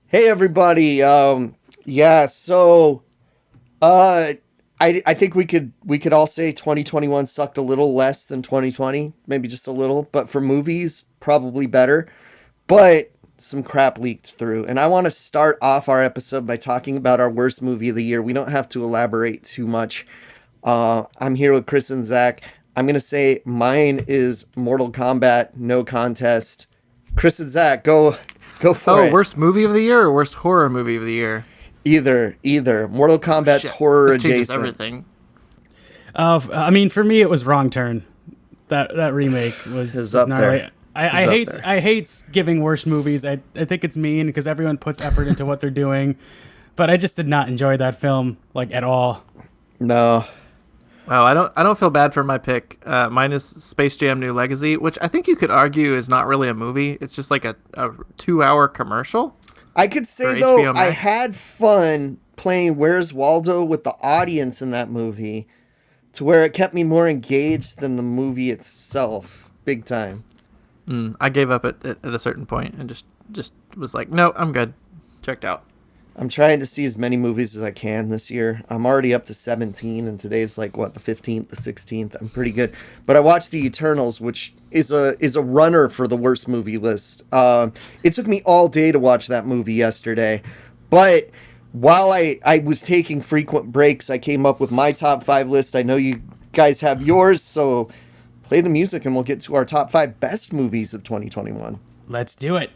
Hey everybody. Yeah, so I think we could all say 2021 sucked a little less than 2020, maybe just a little, but for movies, probably better. But some crap leaked through. And I want to start off our episode by talking about our worst movie of the year. We don't have to elaborate too much. I'm here with Kris and Zach. I'm gonna say mine is Mortal Kombat, no contest. Kris and Zach, go for it. Worst movie of the year or worst horror movie of the year? Either. Mortal Kombat's horror This changes adjacent. everything. I mean, for me, it was Wrong Turn. That remake was up gnarly. there. I hate giving worst movies. I think it's mean because everyone puts effort into what they're doing, but I just did not enjoy that film like at all. No. Wow, I don't feel bad for my pick. Mine is Space Jam: New Legacy, which I think you could argue is not really a movie. It's just like a 2-hour commercial. I could say For though, HBO I Max. had fun playing Where's Waldo with the audience in that movie, to where it kept me more engaged than the movie itself. Big time. I gave up at a certain point and just was like, no, I'm good. Checked out. I'm trying to see as many movies as I can this year. I'm already up to 17, and today's like the 15th, the 16th. I'm pretty good. But I watched The Eternals, which is a runner for the worst movie list. It took me all day to watch that movie yesterday, but while I was taking frequent breaks, I came up with my top 5 list. I know you guys have yours, so play the music and we'll get to our top 5 best movies of 2021. Let's do it.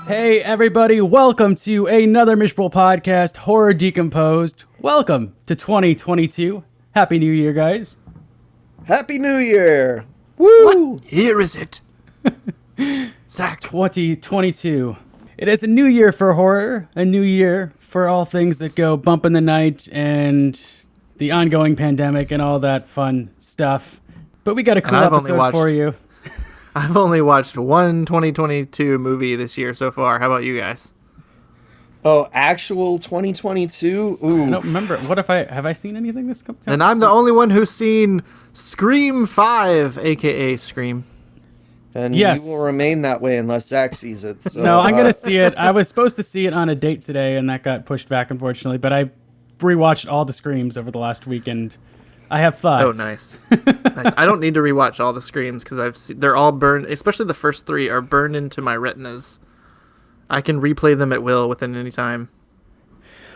Hey everybody, welcome to another miserable podcast, Horror Decomposed. Welcome to 2022. Happy New Year, guys. Happy New Year! Woo! What year is it? Zach. 2022. It is a new year for horror, a new year for all things that go bump in the night and the ongoing pandemic and all that fun stuff. But we got a cool episode for you. I've only watched one 2022 movie this year so far. How about you guys? Oh, actual 2022? Ooh. I don't remember. What if have I seen anything this And I'm the only one who's seen Scream 5, aka Scream. And Yes. you will remain that way unless Zach sees it. So, No, I'm going to see it. I was supposed to see it on a date today, and that got pushed back, unfortunately. But I rewatched all the Screams over the last weekend. I have thoughts. Oh, nice. Nice. I don't need to rewatch all the Screams because they're all burned, especially the first 3 are burned into my retinas. I can replay them at will within any time.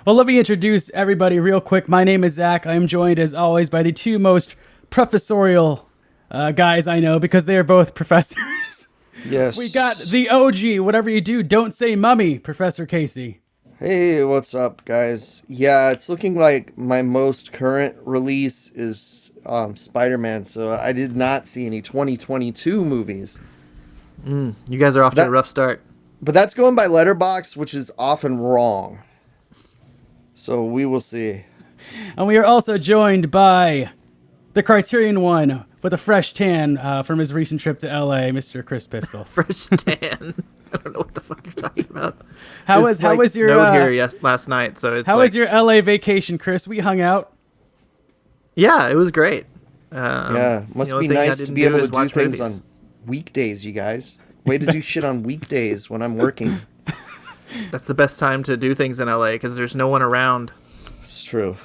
Well, let me introduce everybody real quick. My name is Zach. I am joined, as always, by the two most professorial guys I know because they are both professors. yes. We got the OG, whatever you do, don't say mummy, Professor Casey. Hey, what's up, guys? Yeah, it's looking like my most current release is Spider-Man, so I did not see any 2022 movies. You guys are off to a rough start. But that's going by Letterboxd, which is often wrong. So we will see. And we are also joined by the Criterion One with a fresh tan from his recent trip to LA, Mr. Chris Pistol. Fresh tan. I don't know what the fuck you're talking about. How was your snowed here last night? So it's was your LA vacation, Chris? We hung out. Yeah, it was great. Yeah, must the only be thing I nice to didn't be able do to is do watch things movies. on weekdays, you guys. Way to do shit on weekdays when I'm working. That's the best time to do things in LA because there's no one around. It's true.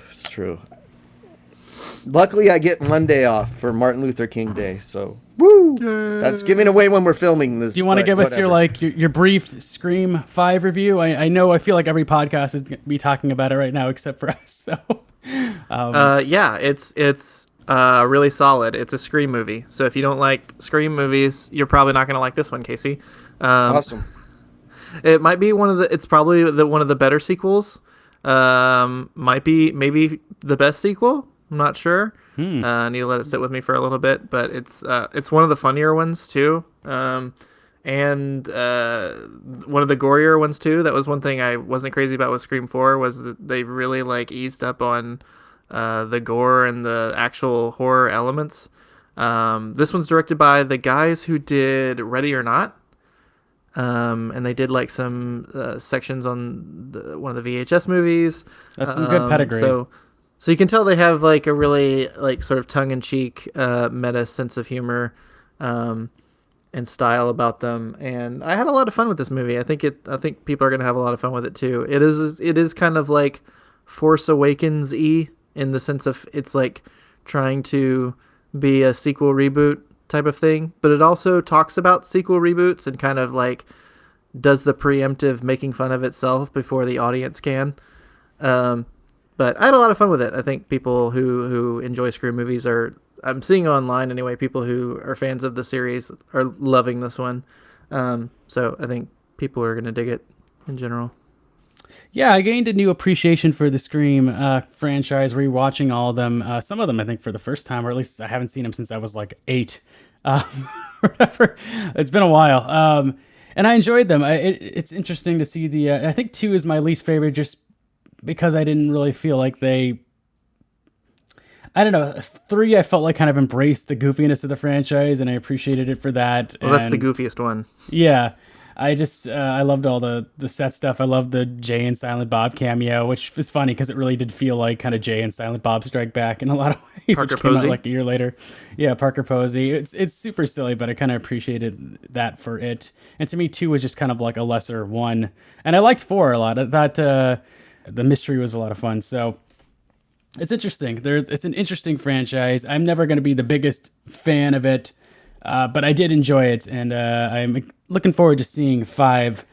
Luckily, I get Monday off for Martin Luther King Day, so woo! That's giving away when we're filming this. Do you want to give us your brief Scream 5 review? I feel like every podcast is going to be talking about it right now except for us. So, yeah, it's really solid. It's a Scream movie. So if you don't like Scream movies, you're probably not going to like this one, Casey. Awesome. It might be it's probably one of the better sequels. Might be maybe the best sequel. I'm not sure. I need to let it sit with me for a little bit, but it's one of the funnier ones too. And and one of the gorier ones too. That was one thing I wasn't crazy about with Scream 4 was that they really like eased up on the gore and the actual horror elements. This one's directed by the guys who did Ready or Not. And they did like some sections on one of the VHS movies. That's some good pedigree. So you can tell they have like a really like sort of tongue-in-cheek meta sense of humor and style about them. And I had a lot of fun with this movie. I think people are gonna have a lot of fun with it too. It is kind of like Force Awakens-y in the sense of it's like trying to be a sequel reboot type of thing, but it also talks about sequel reboots and kind of like does the preemptive making fun of itself before the audience can. But I had a lot of fun with it. I think people who enjoy Scream movies I'm seeing online anyway, people who are fans of the series are loving this one. So I think people are going to dig it in general. Yeah, I gained a new appreciation for the Scream franchise, rewatching all of them. Some of them, I think, for the first time, or at least I haven't seen them since I was like 8. Whatever. It's been a while. And I enjoyed them. It's interesting to see I think 2 is my least favorite just because I didn't really feel like I don't know. 3, I felt like kind of embraced the goofiness of the franchise, and I appreciated it for that. Well, that's the goofiest one. Yeah. I loved all the set stuff. I loved the Jay and Silent Bob cameo, which was funny because it really did feel like kind of Jay and Silent Bob Strike Back in a lot of ways. Parker which came out Posey? like a year later. Yeah, Parker Posey. It's super silly, but I kind of appreciated that for it. And to me, 2 was just kind of like a lesser one. And I liked 4 a lot. I thought the mystery was a lot of fun. So it's interesting. It's an interesting franchise. I'm never going to be the biggest fan of it. But I did enjoy it, and I'm looking forward to seeing 5.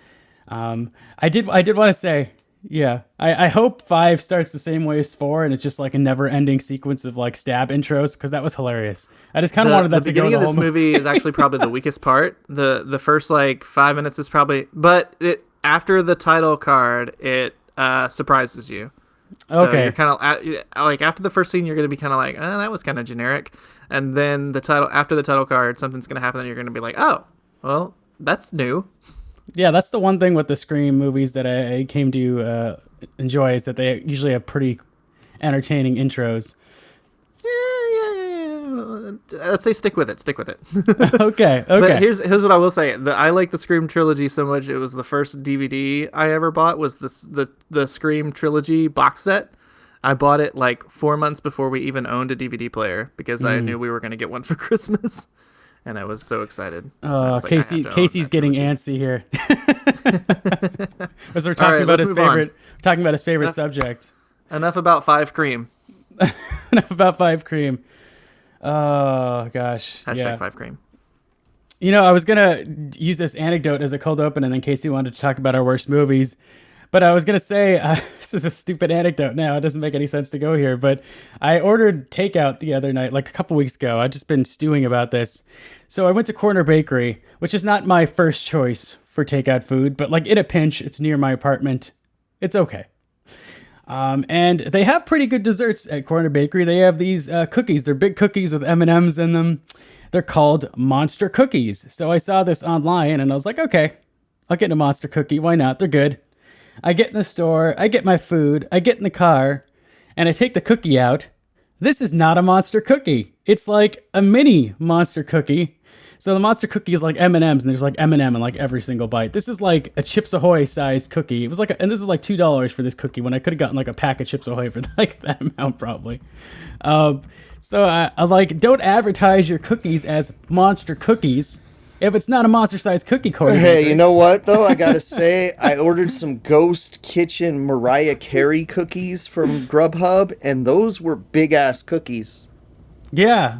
I did want to say, yeah, I hope 5 starts the same way as 4, and it's just like a never-ending sequence of like stab intros, because that was hilarious. I just kind of wanted that to go. The beginning of this movie is actually probably the weakest part. The first like 5 minutes is probably, but after the title card, it surprises you. So Okay. you're kind of like after the first scene, you're going to be kind of like, that was kind of generic. And then after the title card, something's going to happen and you're going to be like, oh, well, that's new. Yeah, that's the one thing with the Scream movies that I came to enjoy is that they usually have pretty entertaining intros. Yeah. Let's say stick with it. Okay. But here's what I will say. I like the Scream trilogy so much. It was the first DVD I ever bought was the Scream trilogy box set. I bought it like 4 months before we even owned a DVD player because I knew we were going to get one for Christmas. And I was so excited. Casey's getting antsy here. As we're talking about his favorite subject. Enough about 5 Cream. Enough about 5 Cream. Oh gosh. Hashtag 5 Cream. You know, I was gonna use this anecdote as a cold open, and then Casey wanted to talk about our worst movies. But I was gonna say this is a stupid anecdote. Now it doesn't make any sense to go here. But I ordered takeout the other night, like a couple weeks ago. I've just been stewing about this. So I went to Corner Bakery, which is not my first choice for takeout food, but like in a pinch, it's near my apartment. It's okay. And they have pretty good desserts at Corner Bakery. They have these cookies. They're big cookies with M&Ms in them. They're called Monster Cookies. So I saw this online and I was like, okay, I'll get a Monster Cookie. Why not? They're good. I get in the store, I get my food, I get in the car, and I take the cookie out. This is not a Monster Cookie. It's like a mini Monster Cookie. So the Monster Cookie is like M&Ms, and there's like M&M in like every single bite. This is like a Chips Ahoy sized cookie. It was like, and this is like $2 for this cookie when I could have gotten like a pack of Chips Ahoy for like that amount probably. So I like, don't advertise your cookies as Monster Cookies if it's not a monster-sized cookie. Corey. Hey, you know what, though? I gotta say, I ordered some Ghost Kitchen Mariah Carey cookies from Grubhub, and those were big-ass cookies. Yeah.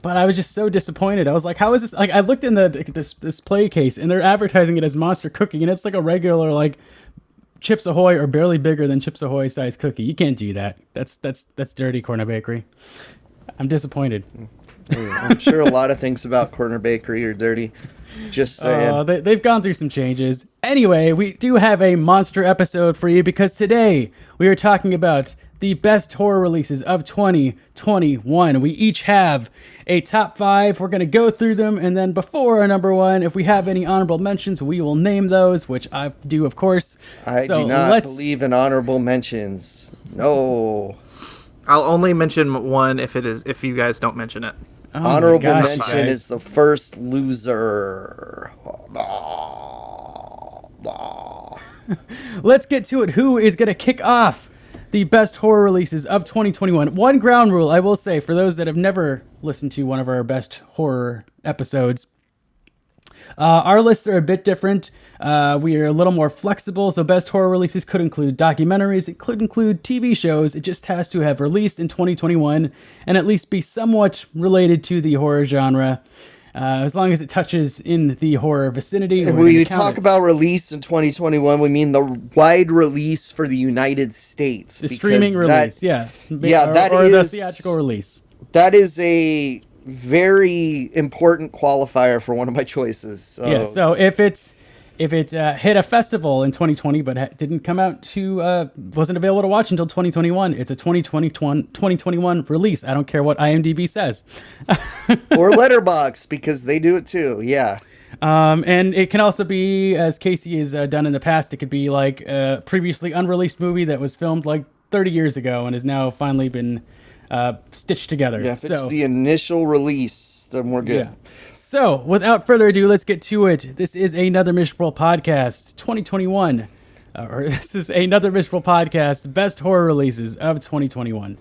But I was just so disappointed. I was like, how is this? Like, I looked in this display case, and they're advertising it as Monster Cookie, and it's like a regular, like, Chips Ahoy or barely bigger than Chips Ahoy sized cookie. You can't do that. That's dirty, Corner Bakery. I'm disappointed. I'm sure a lot of things about Corner Bakery are dirty. Just saying. They've gone through some changes. Anyway, we do have a monster episode for you because today we are talking about the best horror releases of 2021. We each have a top 5. We're going to go through them, and then before our number 1, if we have any honorable mentions, we will name those, which I do, of course. I do not believe in honorable mentions. No. I'll only mention one if you guys don't mention it. Oh honorable mention is the first loser. Let's get to it. Who is going to kick off the best horror releases of 2021? One ground rule, I will say, for those that have never listened to one of our best horror episodes, our lists are a bit different. We are a little more flexible, so best horror releases could include documentaries, it could include TV shows. It just has to have released in 2021 and at least be somewhat related to the horror genre. As long as it touches in the horror vicinity. And when we talk about release in 2021, we mean the wide release for the United States. The streaming release, yeah, or the theatrical release. That is a very important qualifier for one of my choices. So. Yeah, so if it hit a festival in 2020 but didn't come out wasn't available to watch until 2021, it's a 2021 release. I don't care what IMDb says. Or Letterboxd, because they do it too, yeah. And it can also be, as Casey has done in the past, it could be like a previously unreleased movie that was filmed like 30 years ago and has now finally been stitched together. Yeah, if it's the initial release, then we're good. Yeah. So, without further ado, let's get to it. This is Another Miserable Podcast 2021. This is Another Miserable Podcast, best horror releases of 2021.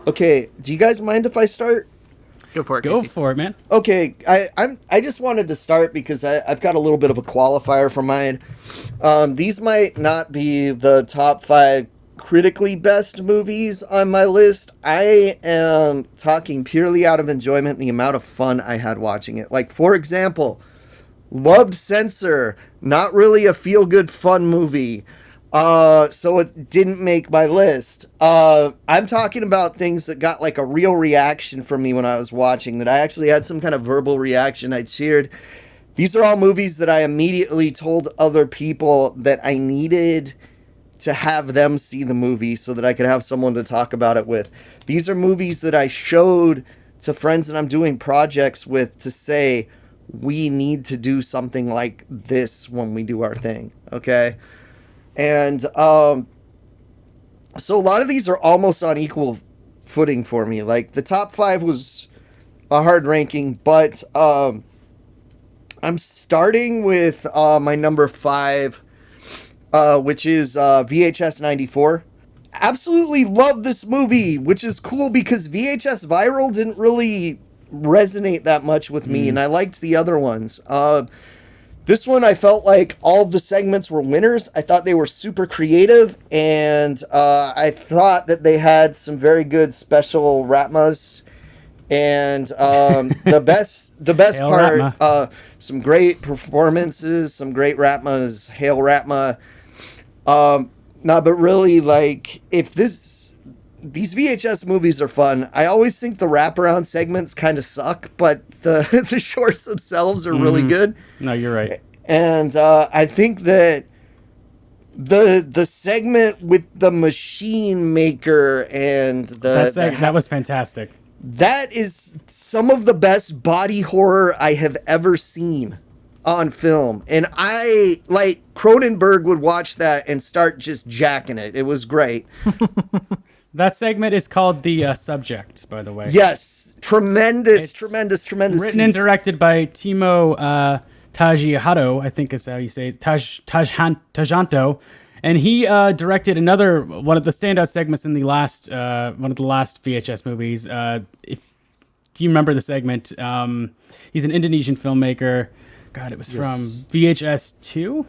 Okay, do you guys mind if I start? Go for it, Go Casey. for it, man. Okay, I just wanted to start because I've got a little bit of a qualifier for mine. These might not be the top 5 critically best movies on my list. I am talking purely out of enjoyment and the amount of fun I had watching it. Like, for example, loved Censor, not really a feel-good fun movie. So it didn't make my list. I'm talking about things that got like a real reaction from me when I was watching, that I actually had some kind of verbal reaction. I cheered. These are all movies that I immediately told other people that I needed to have them see the movie so that I could have someone to talk about it with. These are movies that I showed to friends that I'm doing projects with to say, we need to do something like this when we do our thing. Okay. And so a lot of these are almost on equal footing for me. Like, the top 5 was a hard ranking, but I'm starting with my number 5, which is VHS 94. Absolutely love this movie, which is cool because VHS Viral didn't really resonate that much with me, and I liked the other ones. This one, I felt like all of the segments were winners. I thought they were super creative, and I thought that they had some very good special Ratmas. And the best Hail part, Ratma. Some great performances, some great Ratmas. Hail Ratma. But really, like, these VHS movies are fun. I always think the wraparound segments kind of suck, but the shorts themselves are really good. No, you're right. And I think that the segment with the machine maker and that was fantastic. That is some of the best body horror I have ever seen on film. And Cronenberg would watch that and start just jacking it. It was great. That segment is called The Subject, by the way. Yes. Tremendous Written piece. and directed by Timo Tajihato, I think is how you say it, Tajanto. And he directed one of the standout segments in the last one of the last VHS movies. If you remember the segment, he's an Indonesian filmmaker. God, it was from VHS 2?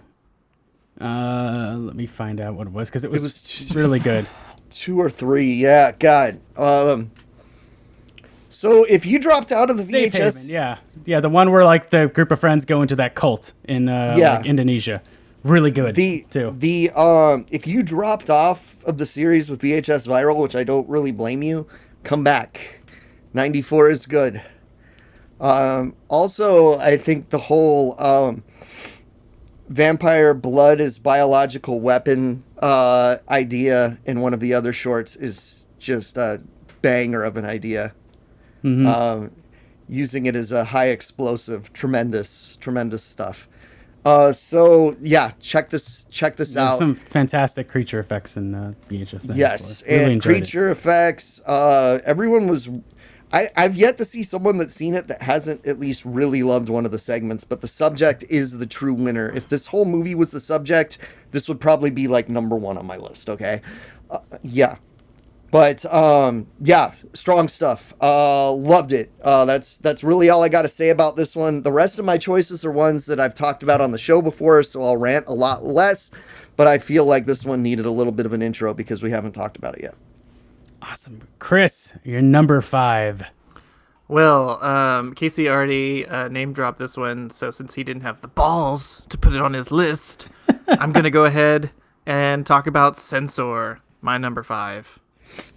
Let me find out what it was, because it was really good. 2 or 3, yeah, God. So if you dropped out of the Safe VHS... Haven, yeah, the one where like the group of friends go into that cult in like, Indonesia. really good too. If you dropped off of the series with VHS Viral, which I don't really blame you, come back. 94 is good. Also, I think the whole vampire blood is biological weapon idea in one of the other shorts is just a banger of an idea. Using it as a high explosive, tremendous stuff. So yeah, check this There's out. some fantastic creature effects in VHS. Yes, Really and enjoyed creature effects. Everyone was. I've yet to see someone that's seen it that hasn't at least really loved one of the segments. But the subject is the true winner. If this whole movie was the subject, this would probably be like number one on my list. Okay, yeah. But yeah, strong stuff. Loved it. That's really all I got to say about this one. The rest of my choices are ones that I've talked about on the show before, so I'll rant a lot less. But I feel like this one needed a little bit of an intro because we haven't talked about it yet. Awesome. Kris, you're number 5. Well, Casey already name dropped this one, so since he didn't have the balls to put it on his list, I'm going to go ahead and talk about Censor, my number 5.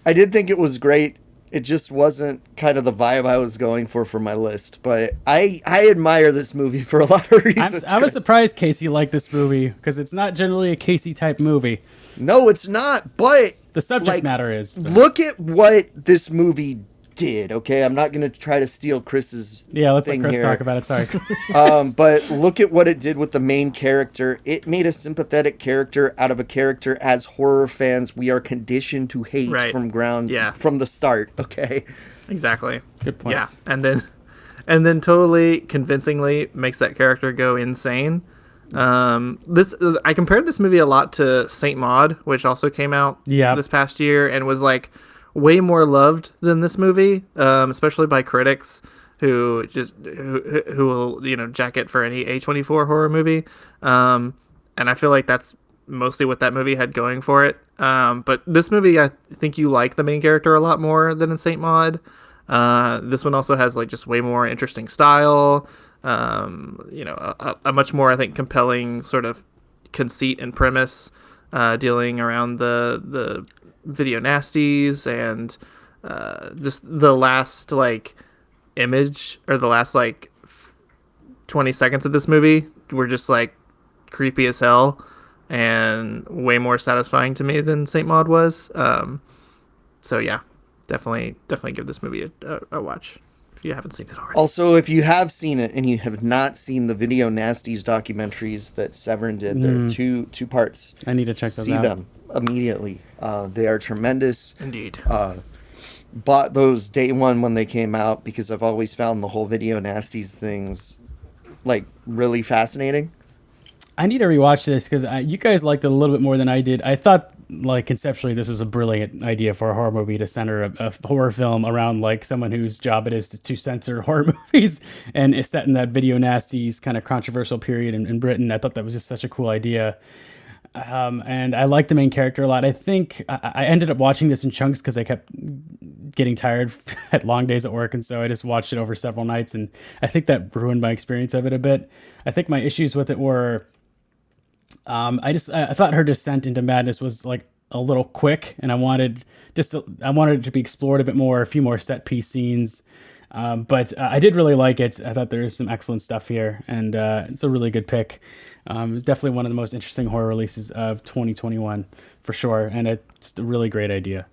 I did think it was great. It just wasn't kind of the vibe I was going for my list. But I admire this movie for a lot of reasons. I was surprised Casey liked this movie because it's not generally a Casey type movie. No, it's not. But the subject matter is. But. Look at what this movie did. Okay, I'm not going to try to steal Chris's. Yeah, let's let Kris here. talk about it. Sorry. But look at what it did with the main character. It made a sympathetic character out of a character as horror fans we are conditioned to hate from the start. Okay, exactly. Good point. Yeah, and then totally convincingly makes that character go insane. I compared this movie a lot to Saint Maud, which also came out this past year and was like way more loved than this movie, especially by critics who will jack it for any A24 horror movie. And I feel like that's mostly what that movie had going for it. But this movie, I think you like the main character a lot more than in Saint Maud. This one also has like just way more interesting style. A much more, I think, compelling sort of conceit and premise, dealing around the video nasties and just the last like image or the last like 20 seconds of this movie were just like creepy as hell and way more satisfying to me than Saint Maud was. So yeah, definitely give this movie a watch if you haven't seen it already. Also, if you have seen it and you have not seen the Video Nasties documentaries that Severin did, there are two parts. I need to check those out. See them immediately. They are tremendous. Indeed. Bought those day one when they came out because I've always found the whole Video Nasties things like really fascinating. I need to rewatch this because you guys liked it a little bit more than I did. I thought, like, conceptually, this was a brilliant idea for a horror movie to center a horror film around, like, someone whose job it is to censor horror movies and is set in that Video Nasties kind of controversial period in Britain. I thought that was just such a cool idea. And I like the main character a lot. I think I ended up watching this in chunks because I kept getting tired at long days at work, and so I just watched it over several nights, and I think that ruined my experience of it a bit. I think my issues with it were... I thought her descent into madness was like a little quick, and I wanted it to be explored a bit more, a few more set piece scenes. But I did really like it. I thought there was some excellent stuff here, and it's a really good pick. It's definitely one of the most interesting horror releases of 2021 for sure, and it's a really great idea.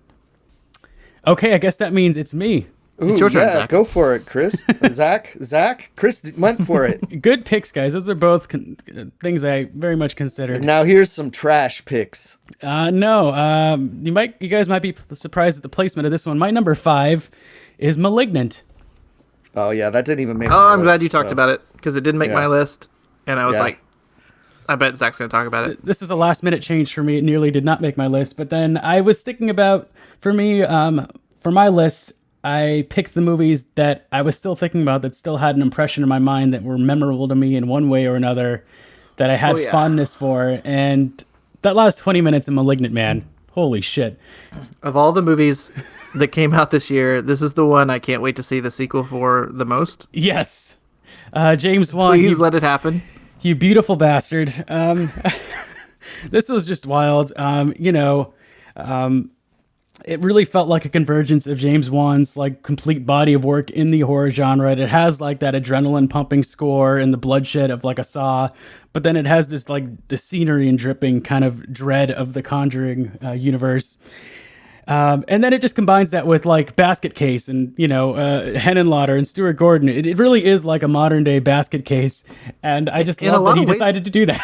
Okay, I guess that means it's me. Ooh, it's your turn, yeah, Zach. Go for it, Kris. Zach, Kris went for it. Good picks, guys. Those are both things I very much considered. Now here's some trash picks. No, you guys might be surprised at the placement of this one. My number 5 is Malignant. Oh yeah, that didn't even make. I'm glad you talked about it because it didn't make my list, and I was like, I bet Zach's gonna talk about it. This is a last minute change for me. It nearly did not make my list, but then I was thinking about for my list. I picked the movies that I was still thinking about that still had an impression in my mind that were memorable to me in one way or another, that I had fondness for. And that last 20 minutes in Malignant, man, holy shit. Of all the movies that came out this year, this is the one I can't wait to see the sequel for the most. Yes. James Wan. Please let it happen. You beautiful bastard. This was just wild. It really felt like a convergence of James Wan's like complete body of work in the horror genre. It has like that adrenaline pumping score and the bloodshed of like a Saw, but then it has this like the scenery and dripping kind of dread of the Conjuring universe. And then it just combines that with like Basket Case and, Henenlotter and Stuart Gordon. It really is like a modern day Basket Case. And I just love that he decided to do that.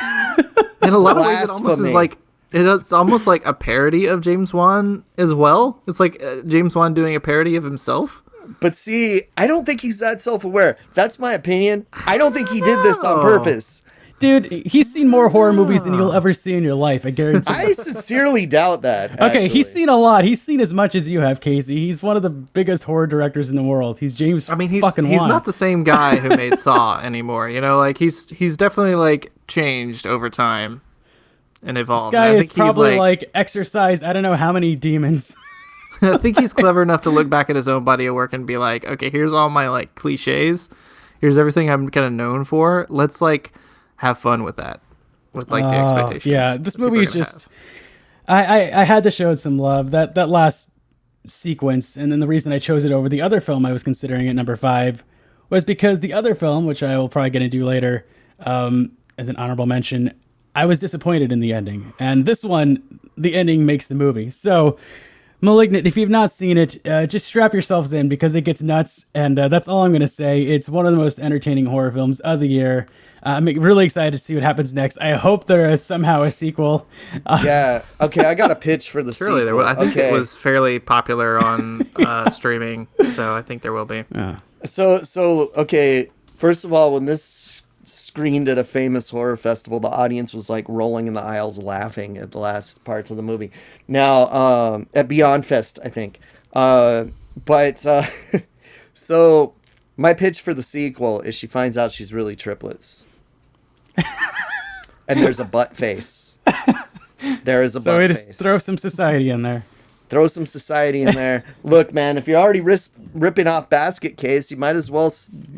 In a lot of ways, it almost is like, it's almost like a parody of James Wan as well. It's like James Wan doing a parody of himself. But see, I don't think he's that self-aware. That's my opinion. I don't think he did this on purpose. Dude, he's seen more horror movies than you'll ever see in your life. I guarantee. I sincerely doubt that. Okay, he's seen a lot. He's seen as much as you have, Casey. He's one of the biggest horror directors in the world. He's James. He's not the same guy who made Saw anymore. Like he's definitely like changed over time and evolved. This guy is probably like exorcised. I don't know how many demons. I think he's clever enough to look back at his own body of work and be like, okay, here's all my like cliches. Here's everything I'm kind of known for. Let's like have fun with that, with like the expectations. Yeah, this movie is just. I had to show it some love. That last sequence, and then the reason I chose it over the other film I was considering at number 5 was because the other film, which I will probably get into later, as an honorable mention, I was disappointed in the ending. And this one, the ending makes the movie. So, Malignant, if you've not seen it, just strap yourselves in because it gets nuts. And that's all I'm going to say. It's one of the most entertaining horror films of the year. I'm really excited to see what happens next. I hope there is somehow a sequel. Yeah. Okay, I got a pitch for the Surely sequel. There will. I think it was fairly popular on streaming, so I think there will be. So okay, first of all, when this screened at a famous horror festival, the audience was like rolling in the aisles laughing at the last parts of the movie. Now, at Beyond Fest, I think. So my pitch for the sequel is she finds out she's really triplets. And there's a butt face. There is a butt face. So just throw some society in there. Throw some society in there. Look, man, if you're already ripping off Basket Case, you might as well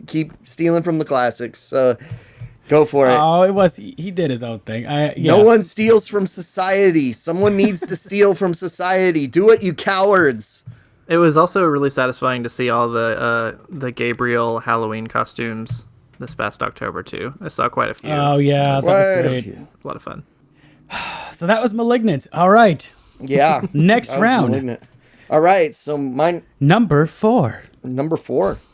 keep stealing from the classics. So go for it. Oh, he did his own thing. No one steals from society. Someone needs to steal from society. Do it, you cowards. It was also really satisfying to see all the Gabriel Halloween costumes this past October too. I saw quite a few. Oh yeah, that was great. It's a lot of fun. So that was Malignant. All right. Yeah. Next round. Malignant. All right. So my number 4.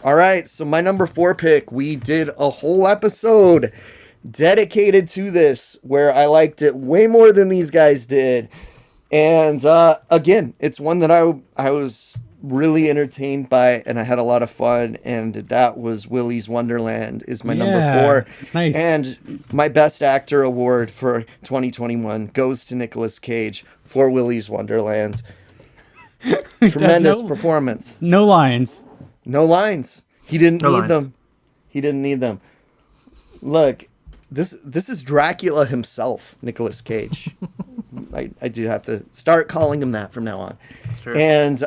All right. So my number 4 pick, we did a whole episode dedicated to this where I liked it way more than these guys did. And again, it's one that I was really entertained by and I had a lot of fun, and that was Willy's Wonderland is my number 4. Nice. And my best actor award for 2021 goes to Nicolas Cage for Willy's Wonderland. Tremendous performance. No lines. He didn't need them. Look, this is Dracula himself, Nicolas Cage. I do have to start calling him that from now on. That's true. And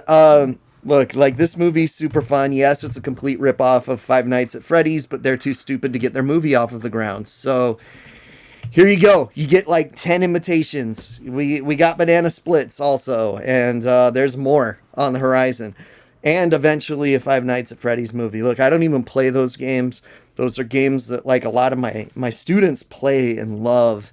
look, like this movie's super fun. Yes, it's a complete ripoff of Five Nights at Freddy's, but they're too stupid to get their movie off of the ground. So here you go. You get like 10 imitations. We got Banana Splits also, and there's more on the horizon. And eventually a Five Nights at Freddy's movie. Look, I don't even play those games. Those are games that like a lot of my students play and love.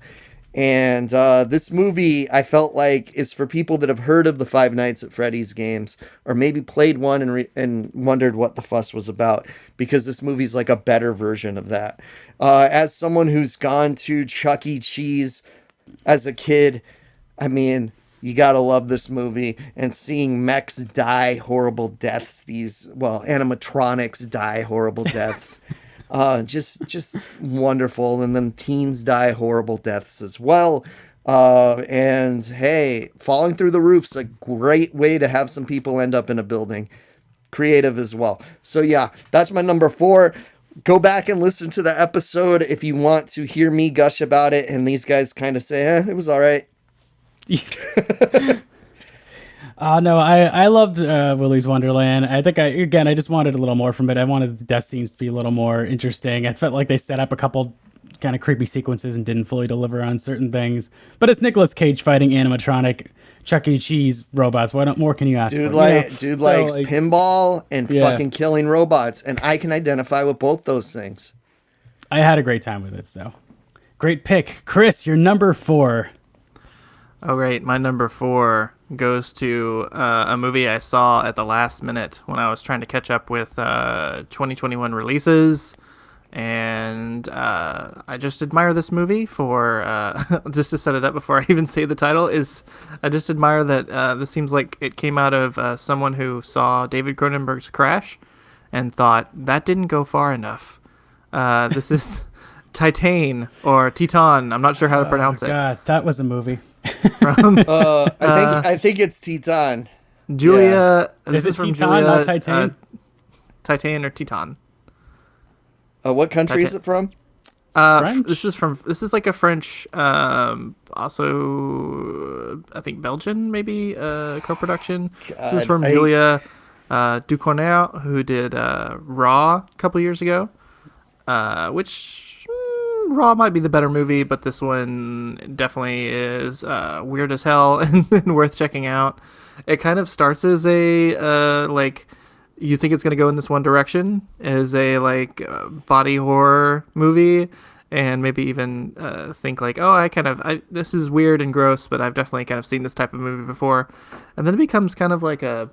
And this movie, I felt like, is for people that have heard of the Five Nights at Freddy's games, or maybe played one and wondered what the fuss was about, because this movie's like a better version of that. As someone who's gone to Chuck E. Cheese as a kid, I mean, you gotta love this movie, and seeing mechs die horrible deaths, animatronics die horrible deaths. Just wonderful. And then teens die horrible deaths as well. And hey, falling through the roof's a great way to have some people end up in a building. Creative as well. So yeah, that's my number 4. Go back and listen to the episode if you want to hear me gush about it. And these guys kind of say, it was all right. No, I loved Willy's Wonderland. I think I just wanted a little more from it. I wanted the death scenes to be a little more interesting. I felt like they set up a couple kind of creepy sequences and didn't fully deliver on certain things. But it's Nicolas Cage fighting animatronic Chuck E. Cheese robots. What more can you ask for? Dude likes pinball and fucking killing robots, and I can identify with both those things. I had a great time with it, so. Great pick. Kris, your number 4. Oh, great. My number 4 goes to a movie I saw at the last minute when I was trying to catch up with 2021 releases. And I just admire this movie for, just to set it up before I even say the title, I just admire that this seems like it came out of someone who saw David Cronenberg's Crash and thought, that didn't go far enough. This is Titane, or Titane. I'm not sure how to pronounce it. God, that was a movie. From I think it's Titane. Julia. Yeah. This Is it from Titane, Julia, not Titane? Titane or Titane. What country is it from? French? This is like a French, also I think Belgian maybe co-production. This is from Julia Ducournau, who did Raw a couple years ago, which Raw might be the better movie, but this one definitely is weird as hell and worth checking out. It kind of starts as a like, you think it's going to go in this one direction, as a like body horror movie, and maybe even think like, oh, this is weird and gross, but I've definitely kind of seen this type of movie before. And then it becomes kind of like I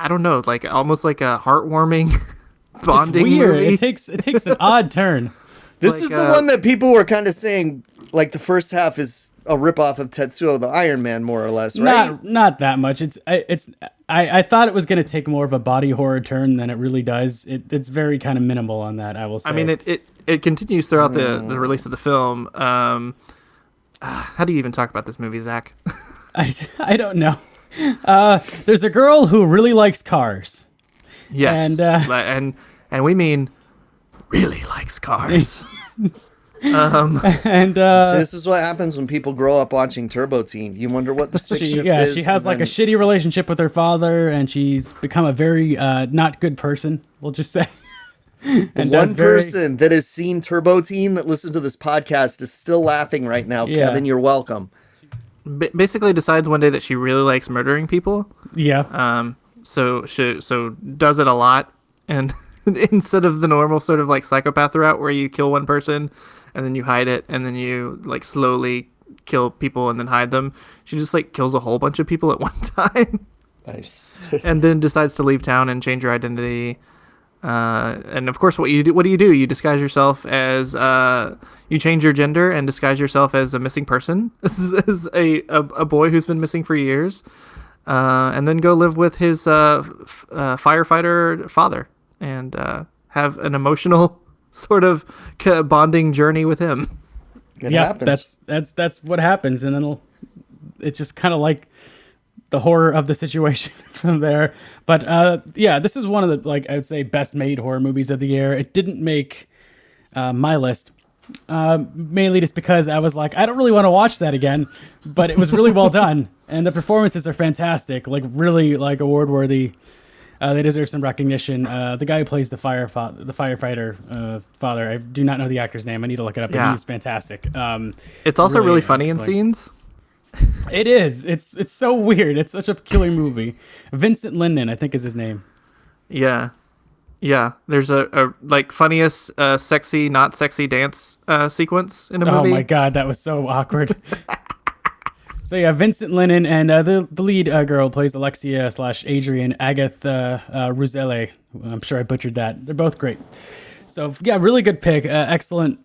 don't know, like almost like a heartwarming bonding it's weird. movie. It takes an odd turn. This Like, is the one that people were kind of saying, like, the first half is a ripoff of Tetsuo the Iron Man, more or less, right? Not that much. I thought it was going to take more of a body horror turn than it really does. It's very kind of minimal on that, I will say. I mean, it continues throughout the release of the film. How do you even talk about this movie, Zach? I don't know. There's a girl who really likes cars. Yes, and we mean really likes cars. And So this is what happens when people grow up watching Turbo Teen. You wonder what the stick shift is. she has like a shitty relationship with her father, and she's become a very not good person, we'll just say. And one person that has seen Turbo Teen that listens to this podcast is still laughing right now. Yeah. Kevin, you're welcome. Basically decides one day that she really likes murdering people. Yeah. So does it a lot, and instead of the normal sort of like psychopath route where you kill one person and then you hide it and then you like slowly kill people and then hide them, she just like kills a whole bunch of people at one time. Nice. And then decides to leave town and change her identity. And of course, what do you do? You disguise yourself as you change your gender and disguise yourself as a missing person, as a boy who's been missing for years, and then go live with his firefighter father and have an emotional sort of bonding journey with him. It happens. That's what happens, and then it's just kind of like the horror of the situation from there. But yeah, this is one of the, like, I would say, best made horror movies of the year. It didn't make my list, mainly just because I was like, I don't really want to watch that again, but it was really well done, and the performances are fantastic, like really like award worthy. They deserve some recognition. The guy who plays the firefighter father, I do not know the actor's name. I need to look it up, but he's fantastic. It's also really funny in scenes. It is. It's so weird. It's such a peculiar movie. Vincent Lindon, I think, is his name. Yeah. There's a like funniest sexy, not sexy dance sequence in a movie. Oh my god, that was so awkward. So yeah, Vincent Lindon, and the lead girl plays Alexia / Adrian Agatha Ruzele. I'm sure I butchered that. They're both great. So yeah, really good pick. Excellent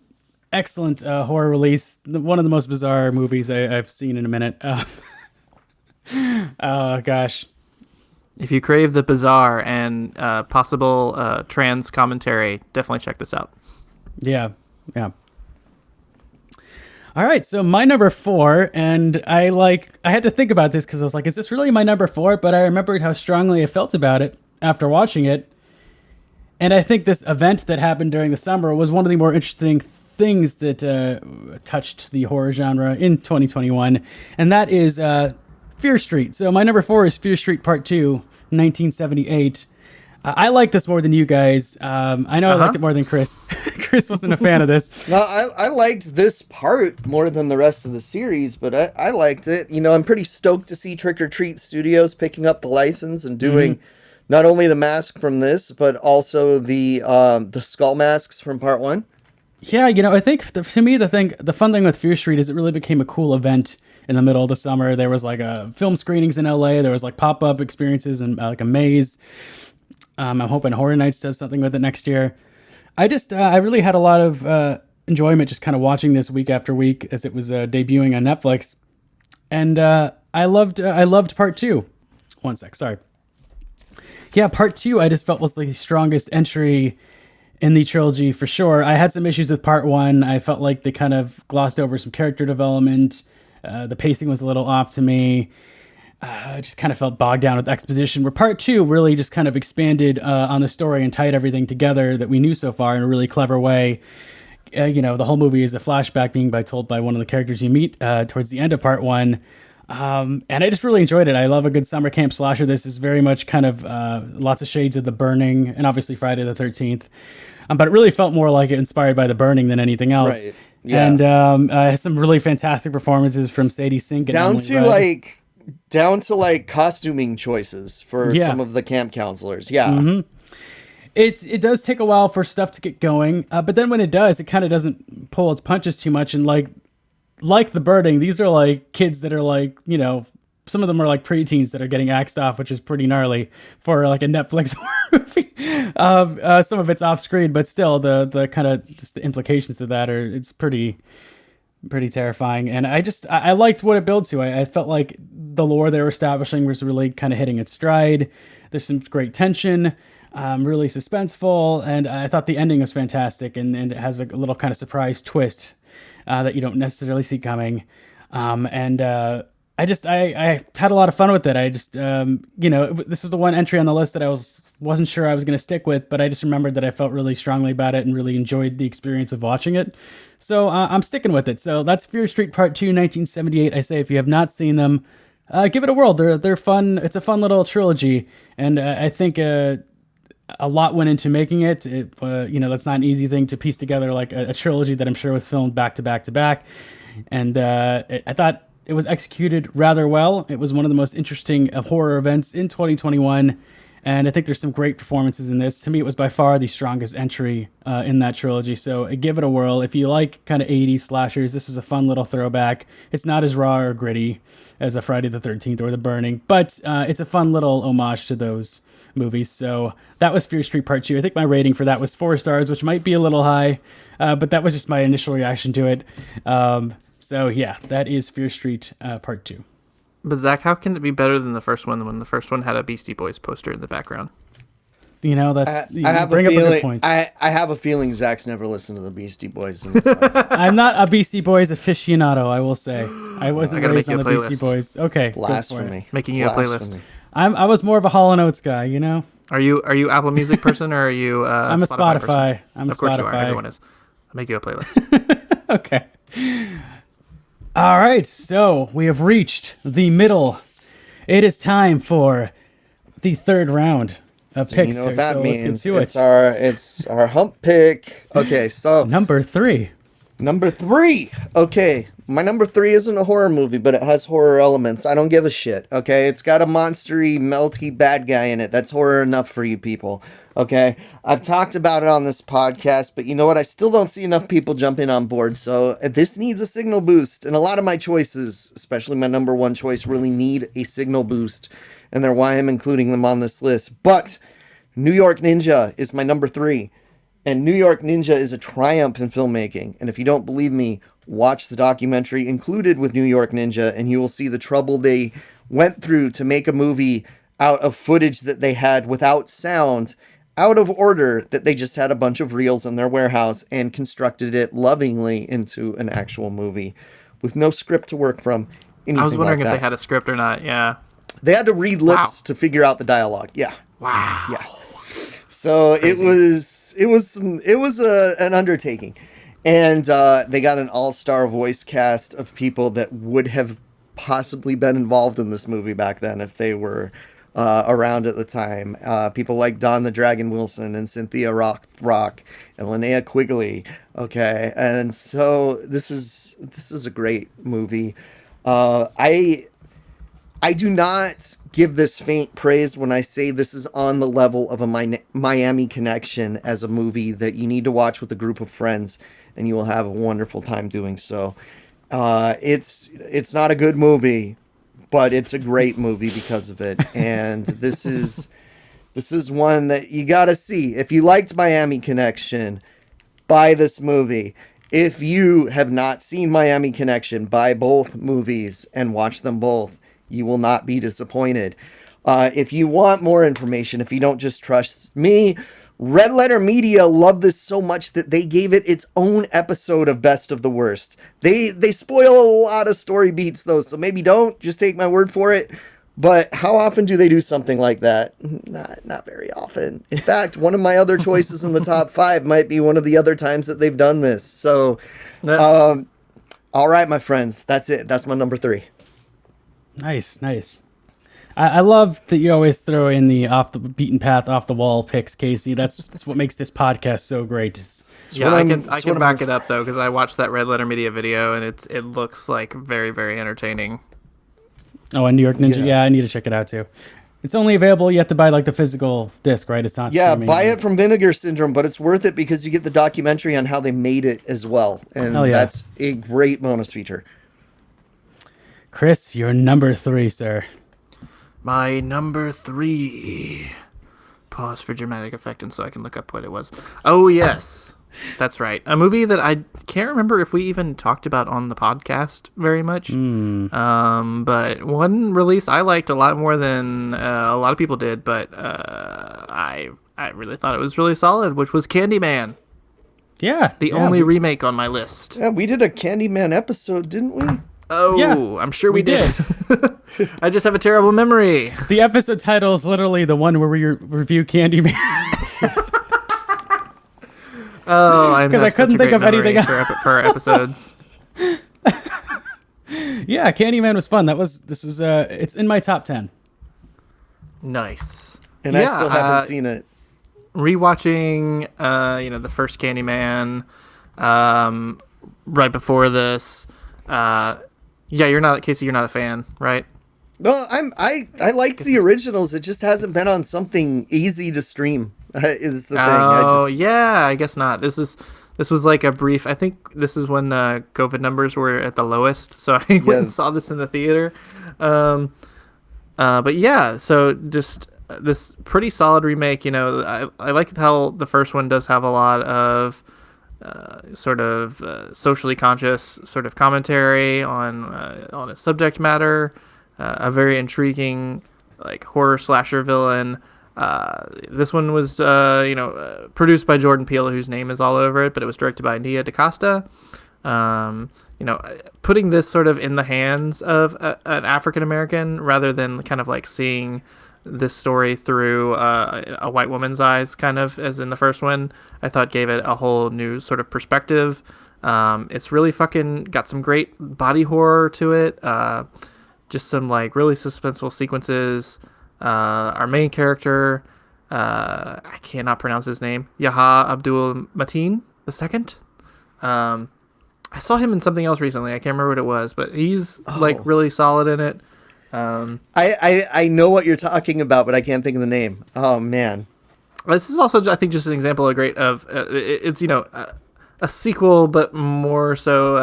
horror release. One of the most bizarre movies I've seen in a minute. Oh gosh. If you crave the bizarre and possible trans commentary, definitely check this out. Yeah. All right, so my number 4, and I had to think about this because I was like, is this really my number 4? But I remembered how strongly I felt about it after watching it. And I think this event that happened during the summer was one of the more interesting things that touched the horror genre in 2021, and that is Fear Street. So my number 4 is Fear Street Part 2, 1978. I like this more than you guys. I know I liked it more than Chris. Chris wasn't a fan of this. No, I liked this part more than the rest of the series, but I liked it. You know, I'm pretty stoked to see Trick or Treat Studios picking up the license and doing not only the mask from this, but also the skull masks from part 1. Yeah, you know, I think to me the fun thing with Fear Street is it really became a cool event in the middle of the summer. There was like film screenings in LA. There was like pop-up experiences and like a maze. I'm hoping Horror Nights does something with it next year. I really had a lot of enjoyment just kind of watching this week after week as it was debuting on Netflix, and I loved part 2. One sec, sorry. Yeah, part 2 I just felt was the strongest entry in the trilogy for sure. I had some issues with part 1. I felt like they kind of glossed over some character development. The pacing was a little off to me. I just kind of felt bogged down with exposition, where part 2 really just kind of expanded on the story and tied everything together that we knew so far in a really clever way. You know, the whole movie is a flashback being told by one of the characters you meet towards the end of part 1. And I just really enjoyed it. I love a good summer camp slasher. This is very much kind of lots of shades of The Burning and obviously Friday the 13th. But it really felt more like it inspired by The Burning than anything else. Right. Yeah. And some really fantastic performances from Sadie Sink and down to costuming choices for some of the camp counselors. Yeah. Mm-hmm. It does take a while for stuff to get going, but then when it does, it kind of doesn't pull its punches too much. And like The Burning, these are like kids that are like, you know, some of them are like preteens that are getting axed off, which is pretty gnarly for like a Netflix horror movie. Some of it's off screen, but still the kind of just the implications of that it's pretty terrifying. And I liked what it built to. I felt like the lore they were establishing was really kind of hitting its stride. There's some great tension, really suspenseful, and I thought the ending was fantastic, and it has a little kind of surprise twist that you don't necessarily see coming. I had a lot of fun with it. I just, this was the one entry on the list that I wasn't sure I was going to stick with, but I just remembered that I felt really strongly about it and really enjoyed the experience of watching it. So I'm sticking with it. So that's Fear Street Part 2, 1978. I say if you have not seen them, give it a whirl. They're fun. It's a fun little trilogy, and I think a lot went into making it. That's not an easy thing to piece together, like a trilogy that I'm sure was filmed back to back to back. And I thought it was executed rather well. It was one of the most interesting horror events in 2021. And I think there's some great performances in this. To me, it was by far the strongest entry in that trilogy. So give it a whirl. If you like kind of 80s slashers, this is a fun little throwback. It's not as raw or gritty as a Friday the 13th or The Burning, but it's a fun little homage to those movies. So that was Fear Street Part 2. I think my rating for that was 4 stars, which might be a little high, but that was just my initial reaction to it. So yeah, that is Fear Street Part 2. But Zach, how can it be better than the first one when the first one had a Beastie Boys poster in the background? You know, that's I have bring a up feeling, a good point. I have a feeling Zach's never listened to the Beastie Boys in his life. I'm not a Beastie Boys aficionado, I will say. I wasn't raised on the Beastie Boys. Okay, blasphemy. Making you a playlist. I was more of a Hall & Oates guy, you know. Are you Apple Music person or are you? I'm a Spotify. Of course you are. Everyone is. I'll make you a playlist. Okay. All right, so we have reached the middle. It is time for the third round of picks. You know what that means? Let's get to it's our hump pick. Okay, so number three. Okay, my number 3 isn't a horror movie, but it has horror elements. I don't give a shit. Okay, it's got a monstery, melty bad guy in it. That's horror enough for you people. Okay, I've talked about it on this podcast, but you know what? I still don't see enough people jumping on board. So this needs a signal boost, and a lot of my choices, especially my number 1 choice, really need a signal boost, and they're why I'm including them on this list. But New York Ninja is my number 3. And New York Ninja is a triumph in filmmaking. And if you don't believe me, watch the documentary included with New York Ninja, and you will see the trouble they went through to make a movie out of footage that they had without sound, out of order, that they just had a bunch of reels in their warehouse and constructed it lovingly into an actual movie with no script to work from. I was wondering if they had a script or not. Yeah. They had to read lips to figure out the dialogue. Yeah. Wow. Yeah. So crazy. it was an undertaking, and they got an all-star voice cast of people that would have possibly been involved in this movie back then if they were around at the time. People like Don the Dragon Wilson and Cynthia Rock and Linnea Quigley. Okay, and so this is a great movie. I do not give this faint praise when I say this is on the level of a Miami Connection as a movie that you need to watch with a group of friends, and you will have a wonderful time doing so. It's not a good movie, but it's a great movie because of it. And this is one that you got to see. If you liked Miami Connection, buy this movie. If you have not seen Miami Connection, buy both movies and watch them both. You will not be disappointed. If you want more information, if you don't just trust me, Red Letter Media loved this so much that they gave it its own episode of Best of the Worst. They spoil a lot of story beats, though, so maybe don't. Just take my word for it. But how often do they do something like that? Not very often. In fact, one of my other choices in the top 5 might be one of the other times that they've done this. So, all right, my friends, that's it. That's my number 3. Nice. I love that you always throw in the off the beaten path, off the wall picks, Casey. That's what makes this podcast so great. I can back it up though, because I watched that Red Letter Media video and it looks like very, very entertaining. Oh, and New York Ninja. Yeah, I need to check it out too. It's only available. You have to buy like the physical disc, right? It's not. Yeah, buy it from Vinegar Syndrome, but it's worth it because you get the documentary on how they made it as well, and that's a great bonus feature. Kris, you're number 3, sir. My number 3. Pause for dramatic effect, and so I can look up what it was. Oh, yes. That's right. A movie that I can't remember if we even talked about on the podcast very much. But one release I liked a lot more than a lot of people did, but I really thought it was really solid, which was Candyman. Yeah. The only remake on my list. Yeah, we did a Candyman episode, didn't we? Oh, yeah, I'm sure we did. I just have a terrible memory. The episode title is literally the one where we review Candyman. Because I couldn't think of anything else for our episodes. Yeah, Candyman was fun. It's in my top 10. Nice. And I still haven't seen it. Rewatching, the first Candyman, right before this. You're not a fan, right? No, I liked the originals. It just hasn't been on something easy to stream. Is the thing. I guess not. This was like a brief. I think this is when COVID numbers were at the lowest, so I went and saw this in the theater. But yeah, so just this pretty solid remake. I like how the first one does have a lot of socially conscious sort of commentary on a subject matter, a very intriguing like horror slasher villain. This one was produced by Jordan Peele, whose name is all over it, but it was directed by Nia DaCosta. Putting this sort of in the hands of an African American rather than kind of like seeing this story through a white woman's eyes, kind of as in the first one, I thought gave it a whole new sort of perspective. It's really fucking got some great body horror to it. Just some like really suspenseful sequences. Our main character, I cannot pronounce his name, Yaha Abdul Mateen II. I saw him in something else recently. I can't remember what it was, but he's like really solid in it. I know what you're talking about, but I can't think of the name. Oh man, this is also, I think, just an example it's a sequel, but more so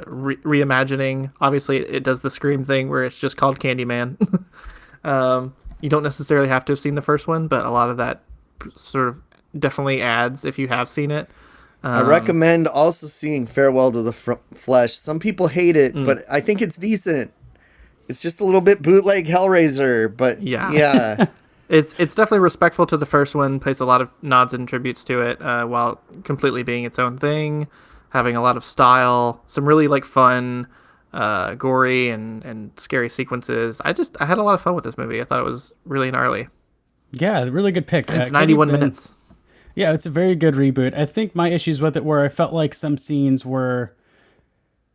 reimagining. Obviously, it does the Scream thing where it's just called Candyman. You don't necessarily have to have seen the first one, but a lot of that sort of definitely adds if you have seen it. I recommend also seeing Farewell to the Flesh. Some people hate it, but I think it's decent. It's just a little bit bootleg Hellraiser, but yeah. It's definitely respectful to the first one, pays a lot of nods and tributes to it, while completely being its own thing, having a lot of style, some really like fun, gory and scary sequences. I had a lot of fun with this movie. I thought it was really gnarly. Yeah, really good pick. It's 91 minutes. Yeah, it's a very good reboot. I think my issues with it were I felt like some scenes were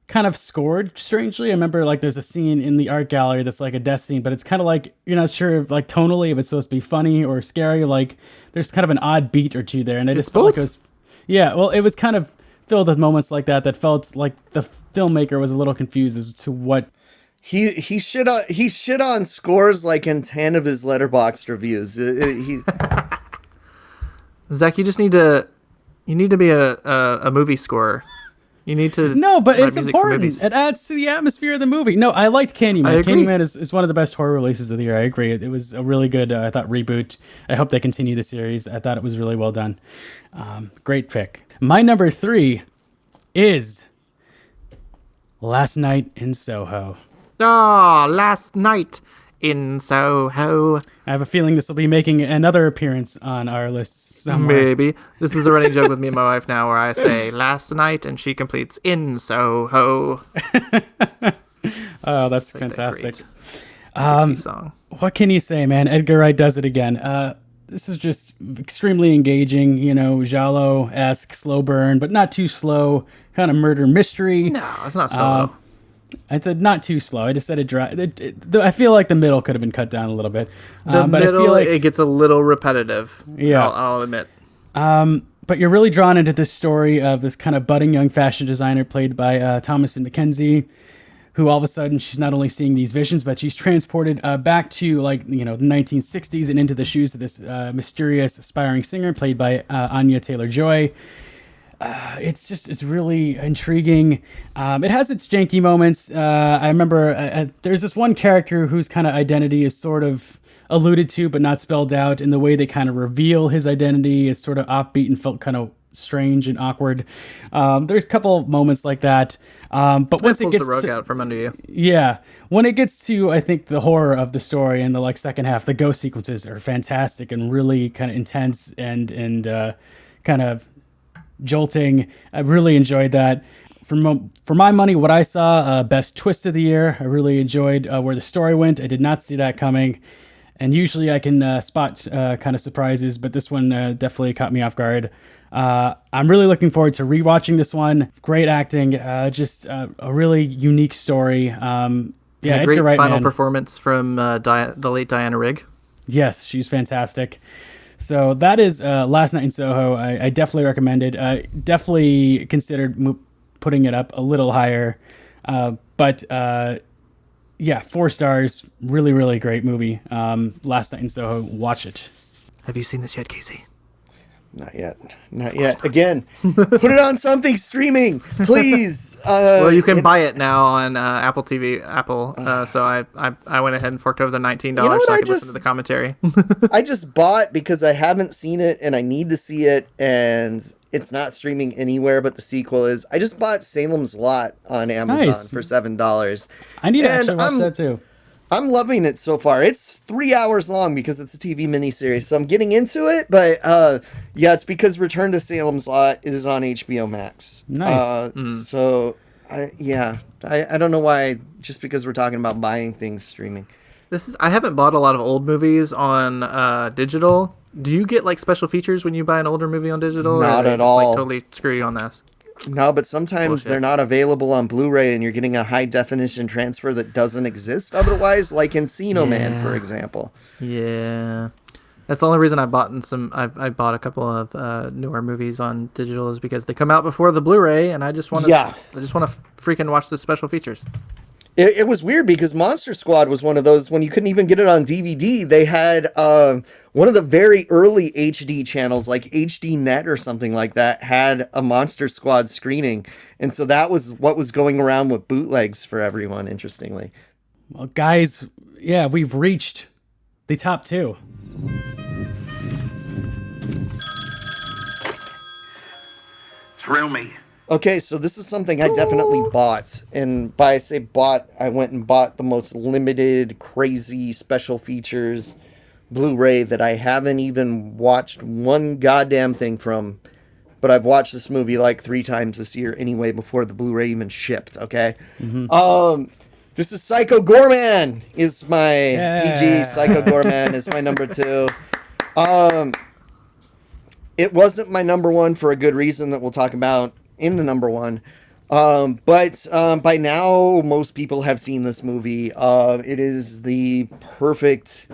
kind of scored strangely. I remember like there's a scene in the art gallery that's like a death scene, but it's kind of like you're not sure if, like tonally if it's supposed to be funny or scary. Like there's kind of an odd beat or two there, and I just felt like it was, yeah. Well, it was kind of filled with moments like that felt like the filmmaker was a little confused as to what. He shit on scores like in 10 of his Letterboxd reviews. Zach, you need to be a movie scorer. You need to No, but write it's music for important. movies. It adds to the atmosphere of the movie. No, I liked Candyman. I agree. Candyman is one of the best horror releases of the year. I agree. It was a really good, I thought, reboot. I hope they continue the series. I thought it was really well done. Great pick. My number 3 is Last Night in Soho. Last Night in Soho. I have a feeling this will be making another appearance on our lists somewhere. Maybe. This is a running joke with me and my wife now where I say last night and she completes in Soho. Oh, that's Like fantastic. that great 60s song. What can you say, man? Edgar Wright does it again. This is just extremely engaging, giallo-esque, slow burn, but not too slow, kind of murder mystery. No, it's not slow at all. I said not too slow. I just said it dry. I feel like the middle could have been cut down a little bit. But I feel like it gets a little repetitive. Yeah. I'll admit. But you're really drawn into this story of this kind of budding young fashion designer played by Thomasin McKenzie, who all of a sudden she's not only seeing these visions, but she's transported back to the 1960s and into the shoes of this mysterious aspiring singer played by Anya Taylor-Joy. It's really intriguing. It has its janky moments. I remember there's this one character whose kind of identity is sort of alluded to but not spelled out, and the way they kind of reveal his identity is sort of offbeat and felt kind of strange and awkward. There's a couple moments like that. But once it gets the rug out from under you. Yeah. When it gets to, I think, the horror of the story and the second half, the ghost sequences are fantastic and really kind of intense and kind of jolting. I really enjoyed that. For my money, what I saw, best twist of the year. I really enjoyed where the story went. I did not see that coming. And usually I can spot kind of surprises, but this one definitely caught me off guard. I'm really looking forward to rewatching this one. Great acting, just a really unique story. A great final performance from the late Diana Rigg. Yes, she's fantastic. So that is Last Night in Soho. I definitely recommend it. Definitely considered putting it up a little higher. But 4 stars. Really, really great movie. Last Night in Soho. Watch it. Have you seen this yet, Casey? Not yet. Again, put it on something streaming, please. Well, you can buy it now on Apple TV. So I went ahead and forked over the $19 so I could listen to the commentary. I just bought because I haven't seen it and I need to see it, and it's not streaming anywhere but the sequel is. I just bought Salem's Lot on Amazon for $7. I need to actually watch that too. I'm loving it so far. It's 3 hours long because it's a TV miniseries, so I'm getting into it. But it's because Return to Salem's Lot is on HBO Max. Nice. So I don't know why. Just because we're talking about buying things streaming. I haven't bought a lot of old movies on digital. Do you get special features when you buy an older movie on digital? Not or at all. Totally screw you on this. No, but sometimes they're not available on Blu-ray and you're getting a high definition transfer that doesn't exist otherwise, like Encino Man, for example. Yeah. That's the only reason I bought I bought a couple of newer movies on digital is because they come out before the Blu-ray and I just want to freaking watch the special features. It was weird because Monster Squad was one of those when you couldn't even get it on DVD. They had one of the very early HD channels, like HD Net or something like that, had a Monster Squad screening. And so that was what was going around with bootlegs for everyone, interestingly. Well, guys, we've reached the top 2. Thrill me. Okay, so this is something I definitely bought. And by I say bought, I went and bought the most limited, crazy special features Blu-ray that I haven't even watched one goddamn thing from. But I've watched this movie 3 times this year anyway before the Blu-ray even shipped, okay? Mm-hmm. This is Psycho Goreman is my PG. Psycho Goreman is my number 2. It wasn't my number 1 for a good reason that we'll talk about in the number 1, But by now, most people have seen this movie. It is the perfect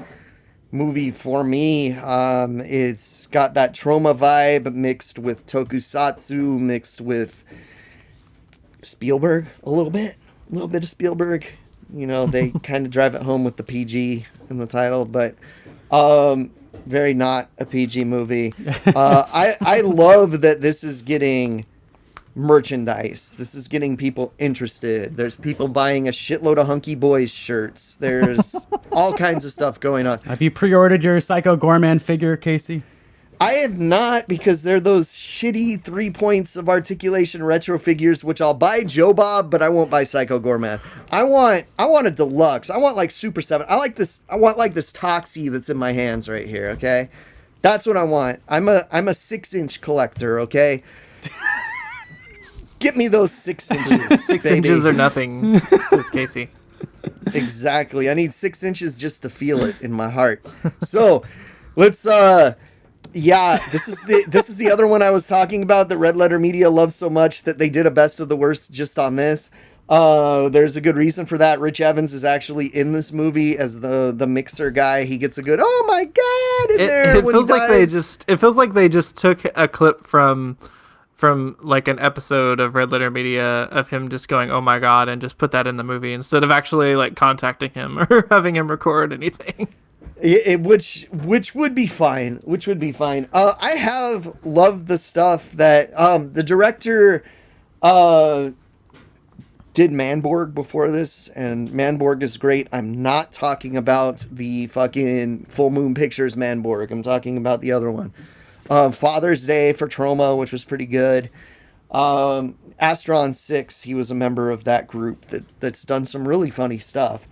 movie for me. It's got that trauma vibe mixed with tokusatsu, mixed with Spielberg a little bit of Spielberg. You know, they kind of drive it home with the PG in the title, but very not a PG movie. I love that this is getting merchandise. This is getting people interested. There's people buying a shitload of Hunky Boys shirts. There's all kinds of stuff going on. Have you pre-ordered your Psycho Goreman figure, Casey? I have not, because they're those shitty 3 points of articulation retro figures, which I'll buy Joe Bob, but I won't buy Psycho Goreman. I want a deluxe. I want like Super 7. I want like this Toxie that's in my hands right here, okay? That's what I want. I'm a 6-inch collector, okay? Get me those 6 inches. 6 baby. inches or nothing, says Casey. Exactly. I need 6 inches just to feel it in my heart. So let's yeah, this is the other one I was talking about that Red Letter Media loves so much that they did a best of the worst just on this. There's a good reason for that. Rich Evans is actually in this movie as the mixer guy. He gets a good "oh my god" in there. It feels like they just took a clip from like an episode of Red Letter Media of him just going "oh my god" and just put that in the movie instead of actually like contacting him or having him record anything. Which would be fine. I have loved the stuff that the director did Manborg before this, and Manborg is great. I'm not talking about the fucking Full Moon Pictures Manborg. I'm talking about the other one. Father's Day for Troma, which was pretty good. Astron 6, he was a member of that group that's done some really funny stuff.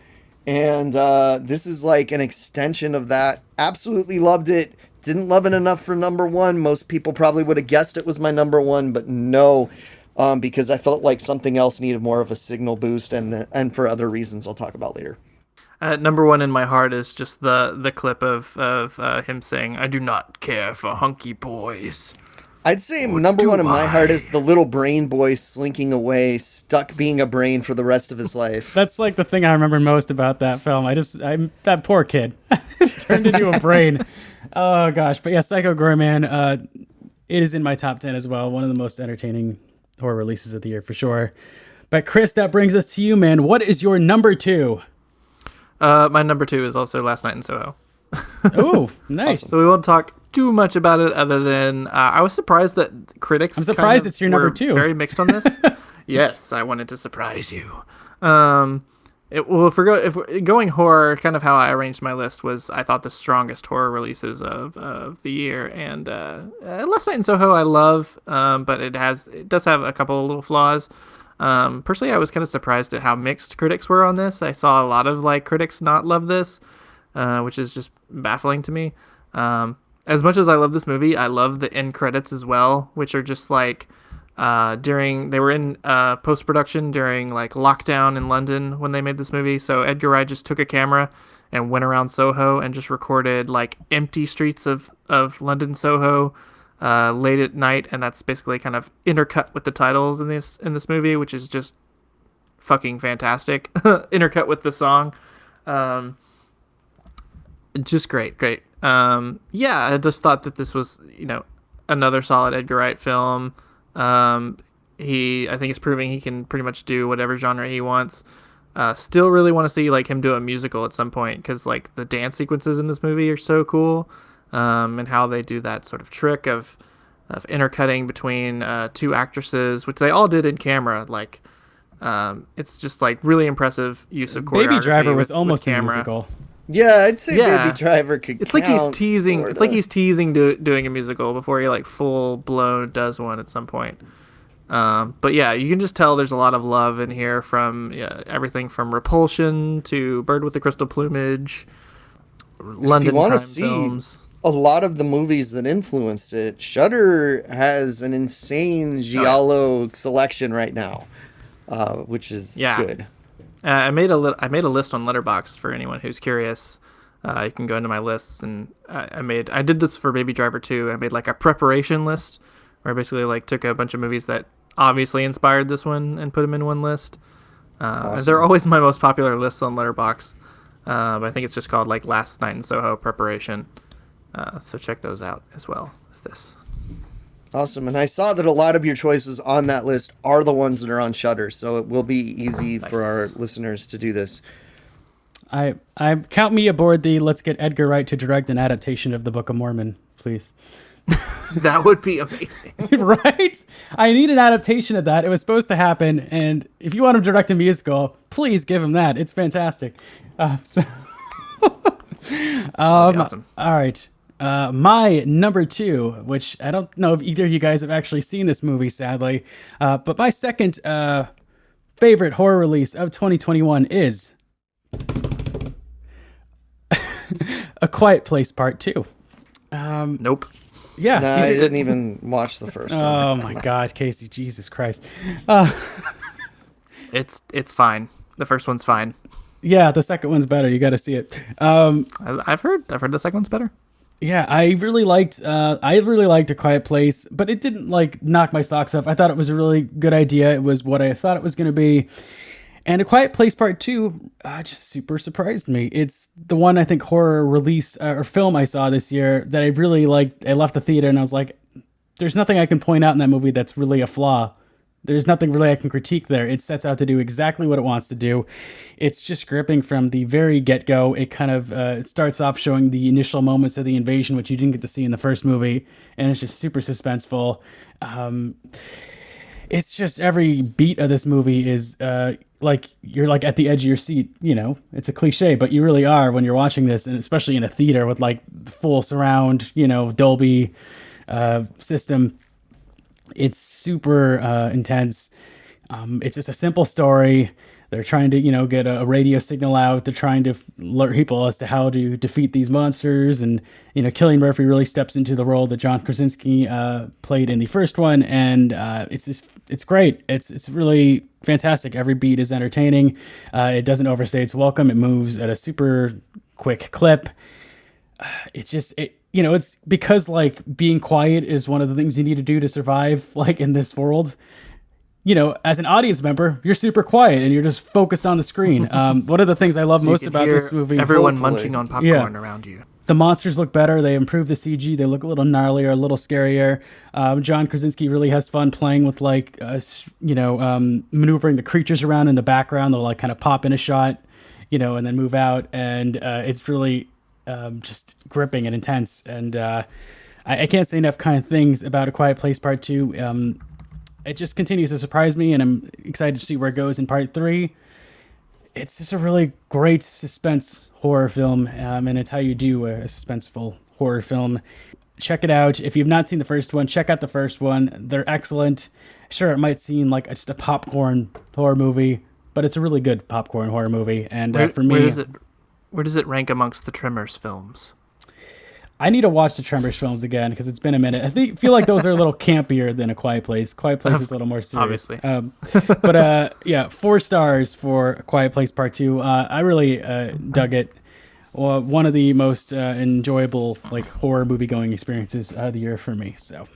And this is like an extension of that. Absolutely loved it. Didn't love it enough for number one. Most people probably would have guessed it was my number one, but no, because I felt like something else needed more of a signal boost, and for other reasons I'll talk about later. Number one in my heart is just the clip of him saying, "I do not care for hunky boys." I'd say number one in my heart is the little brain boy slinking away, stuck being a brain for the rest of his life. That's like the thing I remember most about that film. That poor kid turned into a brain. Oh gosh, but yeah, Psycho Goreman, it is in my top 10 as well. One of the most entertaining horror releases of the year for sure. But Kris, that brings us to you, man. What is your number 2? My number 2 is also Last Night in Soho. Oh, nice. Awesome. So we won't talk too much about it other than I was surprised that critics I'm surprised it's your number were 2. Very mixed on this. Yes, I wanted to surprise you. If we're going horror, kind of how I arranged my list was I thought the strongest horror releases of the year, and Last Night in Soho I love, but it does have a couple of little flaws. Personally, I was kind of surprised at how mixed critics were on this. I saw a lot of like critics not love this, which is just baffling to me. As much as I love this movie, I love the end credits as well, which are just like they were in post-production during like lockdown in London when they made this movie. So Edgar Wright just took a camera and went around Soho and just recorded like empty streets of London Soho late at night, and that's basically kind of intercut with the titles in this movie, which is just fucking fantastic. Intercut with the song. Just great. Yeah, I just thought that this was, another solid Edgar Wright film. I think he's proving he can pretty much do whatever genre he wants. Still really want to see like him do a musical at some point, because like the dance sequences in this movie are so cool, and how they do that sort of trick of intercutting between two actresses, which they all did in camera. Like, it's just like really impressive use of choreography. Baby Driver was almost with a camera. musical. Yeah, I'd say Baby Driver could. It's like he's count, teasing. sorta. It's like he's teasing doing a musical before he like full blown does one at some point. But yeah, you can just tell there's a lot of love in here from everything from Repulsion to Bird with the Crystal Plumage, London crime films. A lot of the movies that influenced it, Shudder has an insane giallo selection right now, which is good. I made a list on Letterboxd for anyone who's curious. You can go into my lists, and I did this for Baby Driver too. I made like a preparation list where I basically like took a bunch of movies that obviously inspired this one and put them in one list. Awesome. They're always my most popular lists on Letterboxd. But I think it's just called like Last Night in Soho Preparation. So check those out as well as this. Awesome. And I saw that a lot of your choices on that list are the ones that are on Shudder, so it will be easy for our listeners to do this. I count me aboard the let's get Edgar Wright to direct an adaptation of the Book of Mormon, please. That would be amazing. Right? I need an adaptation of that. It was supposed to happen, and if you want him to direct a musical, please give him that. It's fantastic. Awesome. All right. My number 2, which I don't know if either of you guys have actually seen this movie, sadly, but my second favorite horror release of 2021 is A Quiet Place Part 2. Nope. Yeah. No, I didn't even watch the first one. Oh my God, Casey, Jesus Christ. It's fine. The first one's fine. Yeah, the second one's better. You got to see it. I've heard the second one's better. Yeah, I really liked A Quiet Place, but it didn't like knock my socks off. I thought it was a really good idea. It was what I thought it was going to be. And A Quiet Place Part 2 just super surprised me. It's the one, I think, horror release or film I saw this year that I really liked. I left the theater and I was like, there's nothing I can point out in that movie that's really a flaw. There's nothing really I can critique there. It sets out to do exactly what it wants to do. It's just gripping from the very get-go. It kind of it starts off showing the initial moments of the invasion, which you didn't get to see in the first movie, and it's just super suspenseful. It's just every beat of this movie is like you're like at the edge of your seat. You know, it's a cliche, but you really are when you're watching this, and especially in a theater with like full surround, Dolby system. It's super intense. It's just a simple story. They're trying to, get a radio signal out. They're trying to alert people as to how to defeat these monsters. And, Cillian Murphy really steps into the role that John Krasinski played in the first one. And it's great. It's really fantastic. Every beat is entertaining. It doesn't overstay its welcome. It moves at a super quick clip. It's because like being quiet is one of the things you need to do to survive like in this world. As an audience member, you're super quiet and you're just focused on the screen. One of the things I love most about this movie, everyone munching on popcorn around you. The monsters look better. They improve the CG. They look a little gnarlier, a little scarier. John Krasinski really has fun playing with maneuvering the creatures around in the background. They'll like kind of pop in a shot, and then move out. And it's really just gripping and intense. And I can't say enough kind of things about A Quiet Place Part 2. It just continues to surprise me, and I'm excited to see where it goes in Part 3. It's just a really great suspense horror film, and it's how you do a suspenseful horror film. Check it out. If you've not seen the first one, check out the first one. They're excellent. Sure, it might seem like just a popcorn horror movie, but it's a really good popcorn horror movie. And for me... Where does it rank amongst the Tremors films? I need to watch the Tremors films again because it's been a minute. I feel like those are a little campier than A Quiet Place. Quiet Place is a little more serious. Obviously. But 4 stars for A Quiet Place Part 2. I really dug it. One of the most enjoyable like horror movie going experiences of the year for me. So,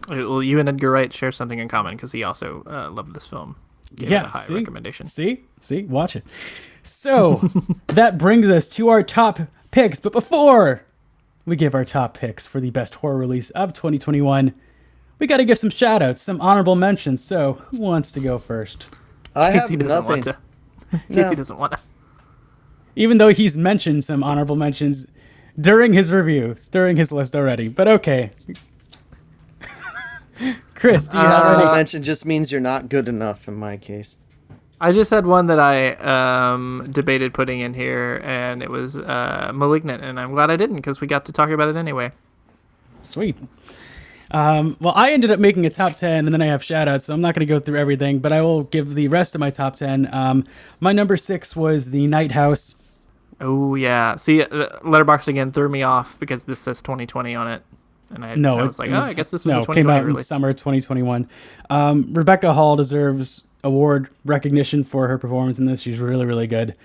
well, you and Edgar Wright share something in common because he also loved this film. Gave it a high recommendation. See, watch it. So that brings us to our top picks. But before we give our top picks for the best horror release of 2021, we got to give some shout outs, some honorable mentions. So who wants to go first? I have Casey doesn't nothing. want to. No. Casey doesn't want to. Even though he's mentioned some honorable mentions during his reviews, during his list already. But okay. Chris, do you have any? Honorable mention just means you're not good enough in my case. I just had one that I debated putting in here, and it was Malignant, and I'm glad I didn't because we got to talk about it anyway. Sweet. Well, I ended up making a top 10, and then I have shout-outs, so I'm not going to go through everything, but I will give the rest of my top 10. My number 6 was The Night House. Oh, yeah. See, Letterboxd again threw me off because this says 2020 on it. And I was like, I guess this was a 2020 came out release. in summer 2021. Rebecca Hall deserves award recognition for her performance in this. She's really, really good.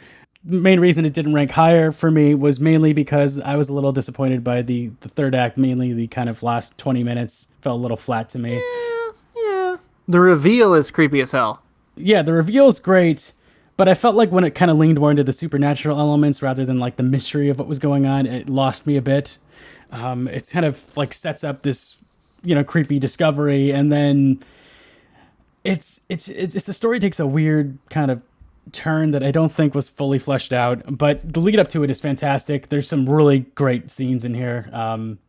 Main reason it didn't rank higher for me was mainly because I was a little disappointed by the third act. Mainly the kind of last 20 minutes felt a little flat to me. Yeah. The reveal is creepy as hell. Yeah, the reveal's great, but I felt like when it kind of leaned more into the supernatural elements rather than like the mystery of what was going on, it lost me a bit. It's kind of like sets up this, creepy discovery, and then it's the story takes a weird kind of turn that I don't think was fully fleshed out, but the lead up to it is fantastic. There's some really great scenes in here.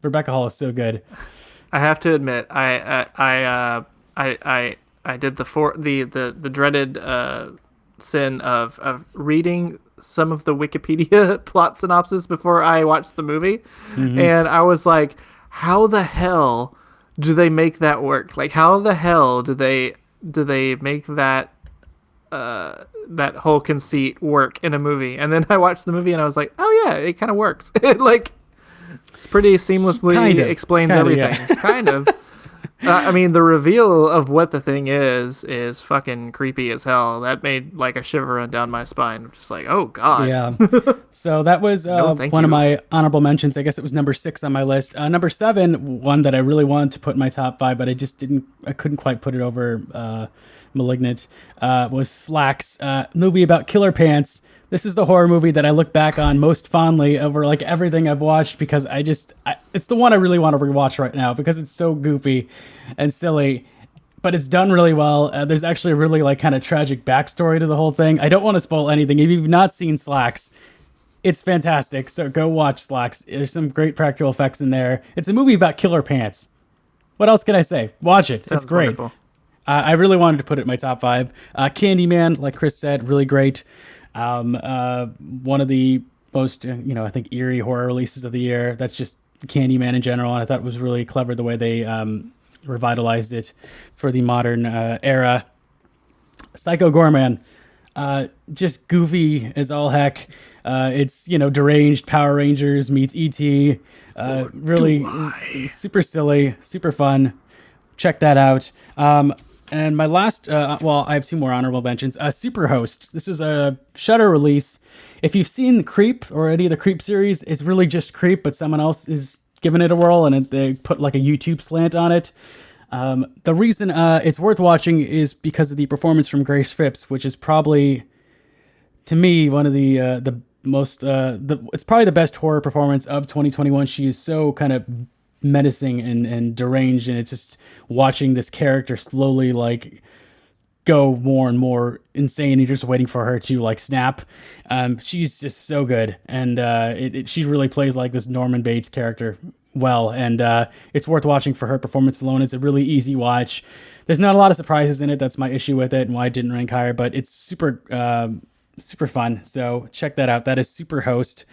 Rebecca Hall is so good. I have to admit, I did the dreaded sin of reading some of the Wikipedia plot synopsis before I watched the movie, and I was like, how the hell do they make that work? Like, how the hell do they make that that whole conceit work in a movie? And then I watched the movie and I was like, oh yeah, it kind of works. Like, it's pretty seamlessly explains everything. Yeah. Kind of. I mean, the reveal of what the thing is fucking creepy as hell. That made like a shiver run down my spine. I'm just like, oh god. Yeah. So that was one of my honorable mentions. I guess it was number 6 on my list. Number 7, one that I really wanted to put in my top 5, but I couldn't quite put it over Malignant, was Slacks, movie about killer pants. This is the horror movie that I look back on most fondly over like everything I've watched, because it's the one I really want to rewatch right now because it's so goofy and silly, but it's done really well. There's actually a really like kind of tragic backstory to the whole thing. I don't want to spoil anything. If you've not seen Slacks, it's fantastic. So go watch Slacks. There's some great practical effects in there. It's a movie about killer pants. What else can I say? Watch it. Sounds it's great. Wonderful. I really wanted to put it in my top 5. Candyman, like Kris said, really great. One of the most, I think eerie horror releases of the year. That's just Candyman in general, and I thought it was really clever the way they revitalized it for the modern era. Psycho Goreman, just goofy as all heck. It's deranged Power Rangers meets ET. Really super silly, super fun. Check that out. And my last, I have 2 more honorable mentions. Superhost. This was a Shudder release. If you've seen Creep or any of the Creep series, it's really just Creep, but someone else is giving it a whirl, and they put like a YouTube slant on it. The reason it's worth watching is because of the performance from Grace Phipps, which is probably, to me, one of the most, it's probably the best horror performance of 2021. She is so kind of menacing and deranged, and it's just watching this character slowly like go more and more insane. You're just waiting for her to like snap. She's just so good, and she really plays like this Norman Bates character well, and it's worth watching for her performance alone. It's a really easy watch. There's not a lot of surprises in it. That's my issue with it and why it didn't rank higher, but it's super fun. So check that out. That is Superhost.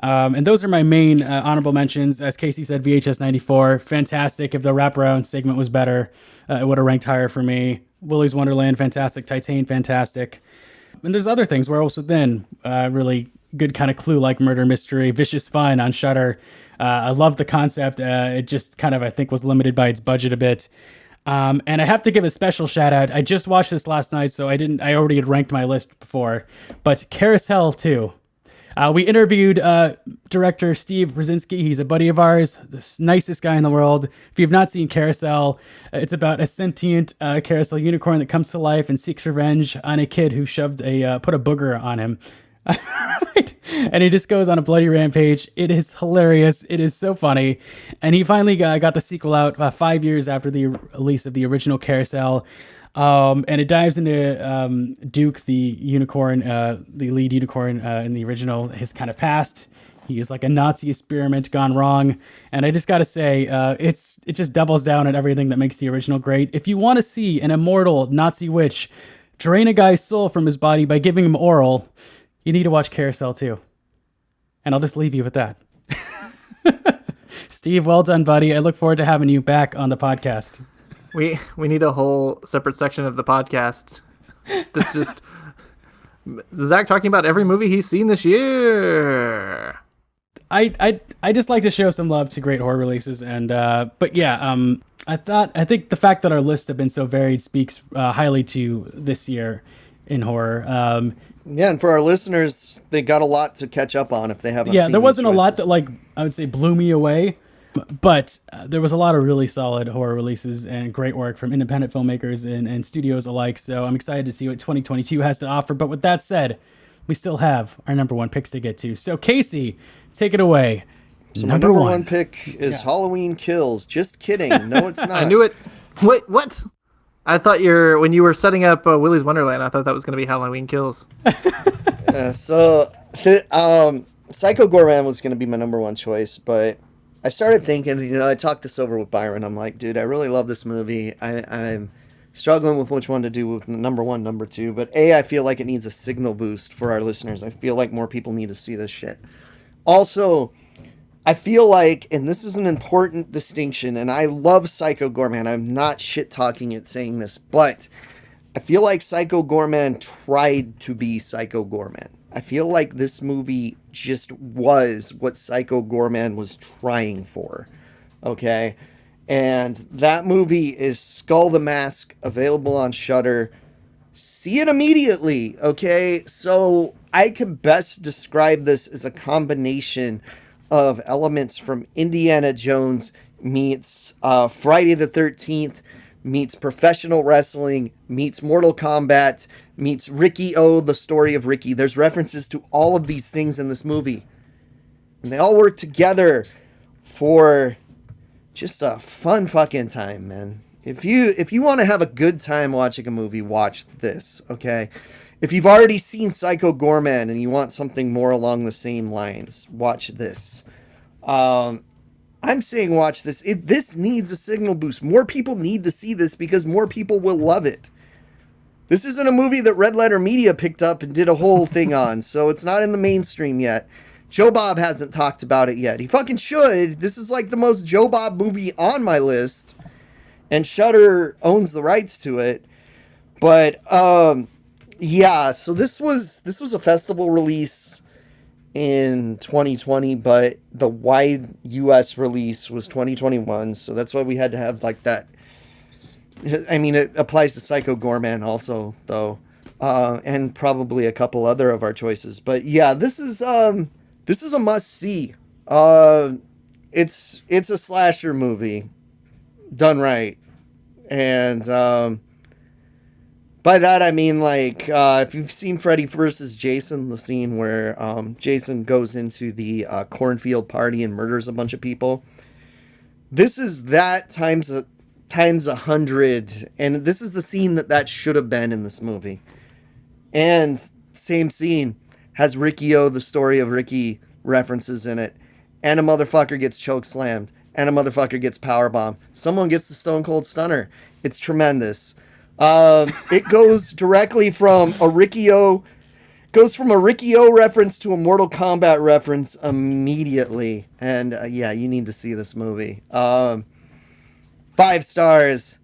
And those are my main honorable mentions. As Casey said, VHS 94, fantastic. If the wraparound segment was better, it would have ranked higher for me. Willy's Wonderland, fantastic. Titane, fantastic. And there's other things. Werewolves Within, really good kind of clue-like murder mystery. Vicious Fun on Shudder. I love the concept. It just kind of, I think, was limited by its budget a bit. And I have to give a special shout out. I just watched this last night, so I already had ranked my list before. But Carousel 2. We interviewed director Steve Brzezinski. He's a buddy of ours, the nicest guy in the world. If you've not seen Carousel, it's about a sentient carousel unicorn that comes to life and seeks revenge on a kid who put a booger on him. And he just goes on a bloody rampage. It is hilarious. It is so funny. And he finally got the sequel out 5 years after the release of the original Carousel. And it dives into Duke, the unicorn, the lead unicorn in the original, his kind of past. He is like a Nazi experiment gone wrong. And I just got to say, it just doubles down on everything that makes the original great. If you want to see an immortal Nazi witch drain a guy's soul from his body by giving him oral, you need to watch Carousel 2. And I'll just leave you with that. Steve, well done, buddy. I look forward to having you back on the podcast. We need a whole separate section of the podcast that's just Zach talking about every movie he's seen this year. I just like to show some love to great horror releases, and but yeah, I think the fact that our lists have been so varied speaks highly to this year in horror. Yeah, and for our listeners, they got a lot to catch up on if they haven't. Yeah, seen there wasn't a lot choices. that like I would say blew me away. But there was a lot of really solid horror releases and great work from independent filmmakers and studios alike. So I'm excited to see what 2022 has to offer. But with that said, we still have our number one picks to get to. So Casey, take it away. So my number one pick is Halloween Kills. Just kidding. No, it's not. I knew it. Wait, what? I thought when you were setting up Willy's Wonderland, I thought that was going to be Halloween Kills. Psycho Goreman was going to be my number one choice, but I started thinking, I talked this over with Byron. I'm like, dude, I really love this movie. I'm struggling with which one to do with number one, number two. But I feel like it needs a signal boost for our listeners. I feel like more people need to see this shit. Also, I feel like, and this is an important distinction, and I love Psycho Goreman. I'm not shit-talking it saying this, but I feel like Psycho Goreman tried to be Psycho Goreman. I feel like this movie just was what Psycho Goreman was trying for, okay? And that movie is Skull the Mask, available on Shudder. See it immediately, okay? So I can best describe this as a combination of elements from Indiana Jones meets Friday the 13th, meets professional wrestling, meets Mortal Kombat, meets Ricky O, the story of Ricky. There's references to all of these things in this movie. And they all work together for just a fun fucking time, man. If you want to have a good time watching a movie, watch this, okay? If you've already seen Psycho Goreman and you want something more along the same lines, watch this. I'm saying watch this. This needs a signal boost. More people need to see this because more people will love it. This isn't a movie that Red Letter Media picked up and did a whole thing on, so it's not in the mainstream yet. Joe Bob hasn't talked about it yet. He fucking should. This is like the most Joe Bob movie on my list, and Shudder owns the rights to it. But yeah, so this was a festival release in 2020, but the wide US release was 2021, so that's why we had to have like that. I mean, it applies to Psycho Goreman also, though, and probably a couple other of our choices. But yeah, this is a must see. It's a slasher movie done right, and by that I mean, like, if you've seen Freddy vs. Jason, the scene where Jason goes into the cornfield party and murders a bunch of people, this is that times 100, and this is the scene that should have been in this movie. And same scene has Ricky O, the story of Ricky, references in it, and a motherfucker gets choke slammed, and a motherfucker gets powerbombed. Someone gets the Stone Cold Stunner. It's tremendous. It goes directly from a Ricky O reference to a Mortal Kombat reference immediately. And yeah, you need to see this movie. 5 stars.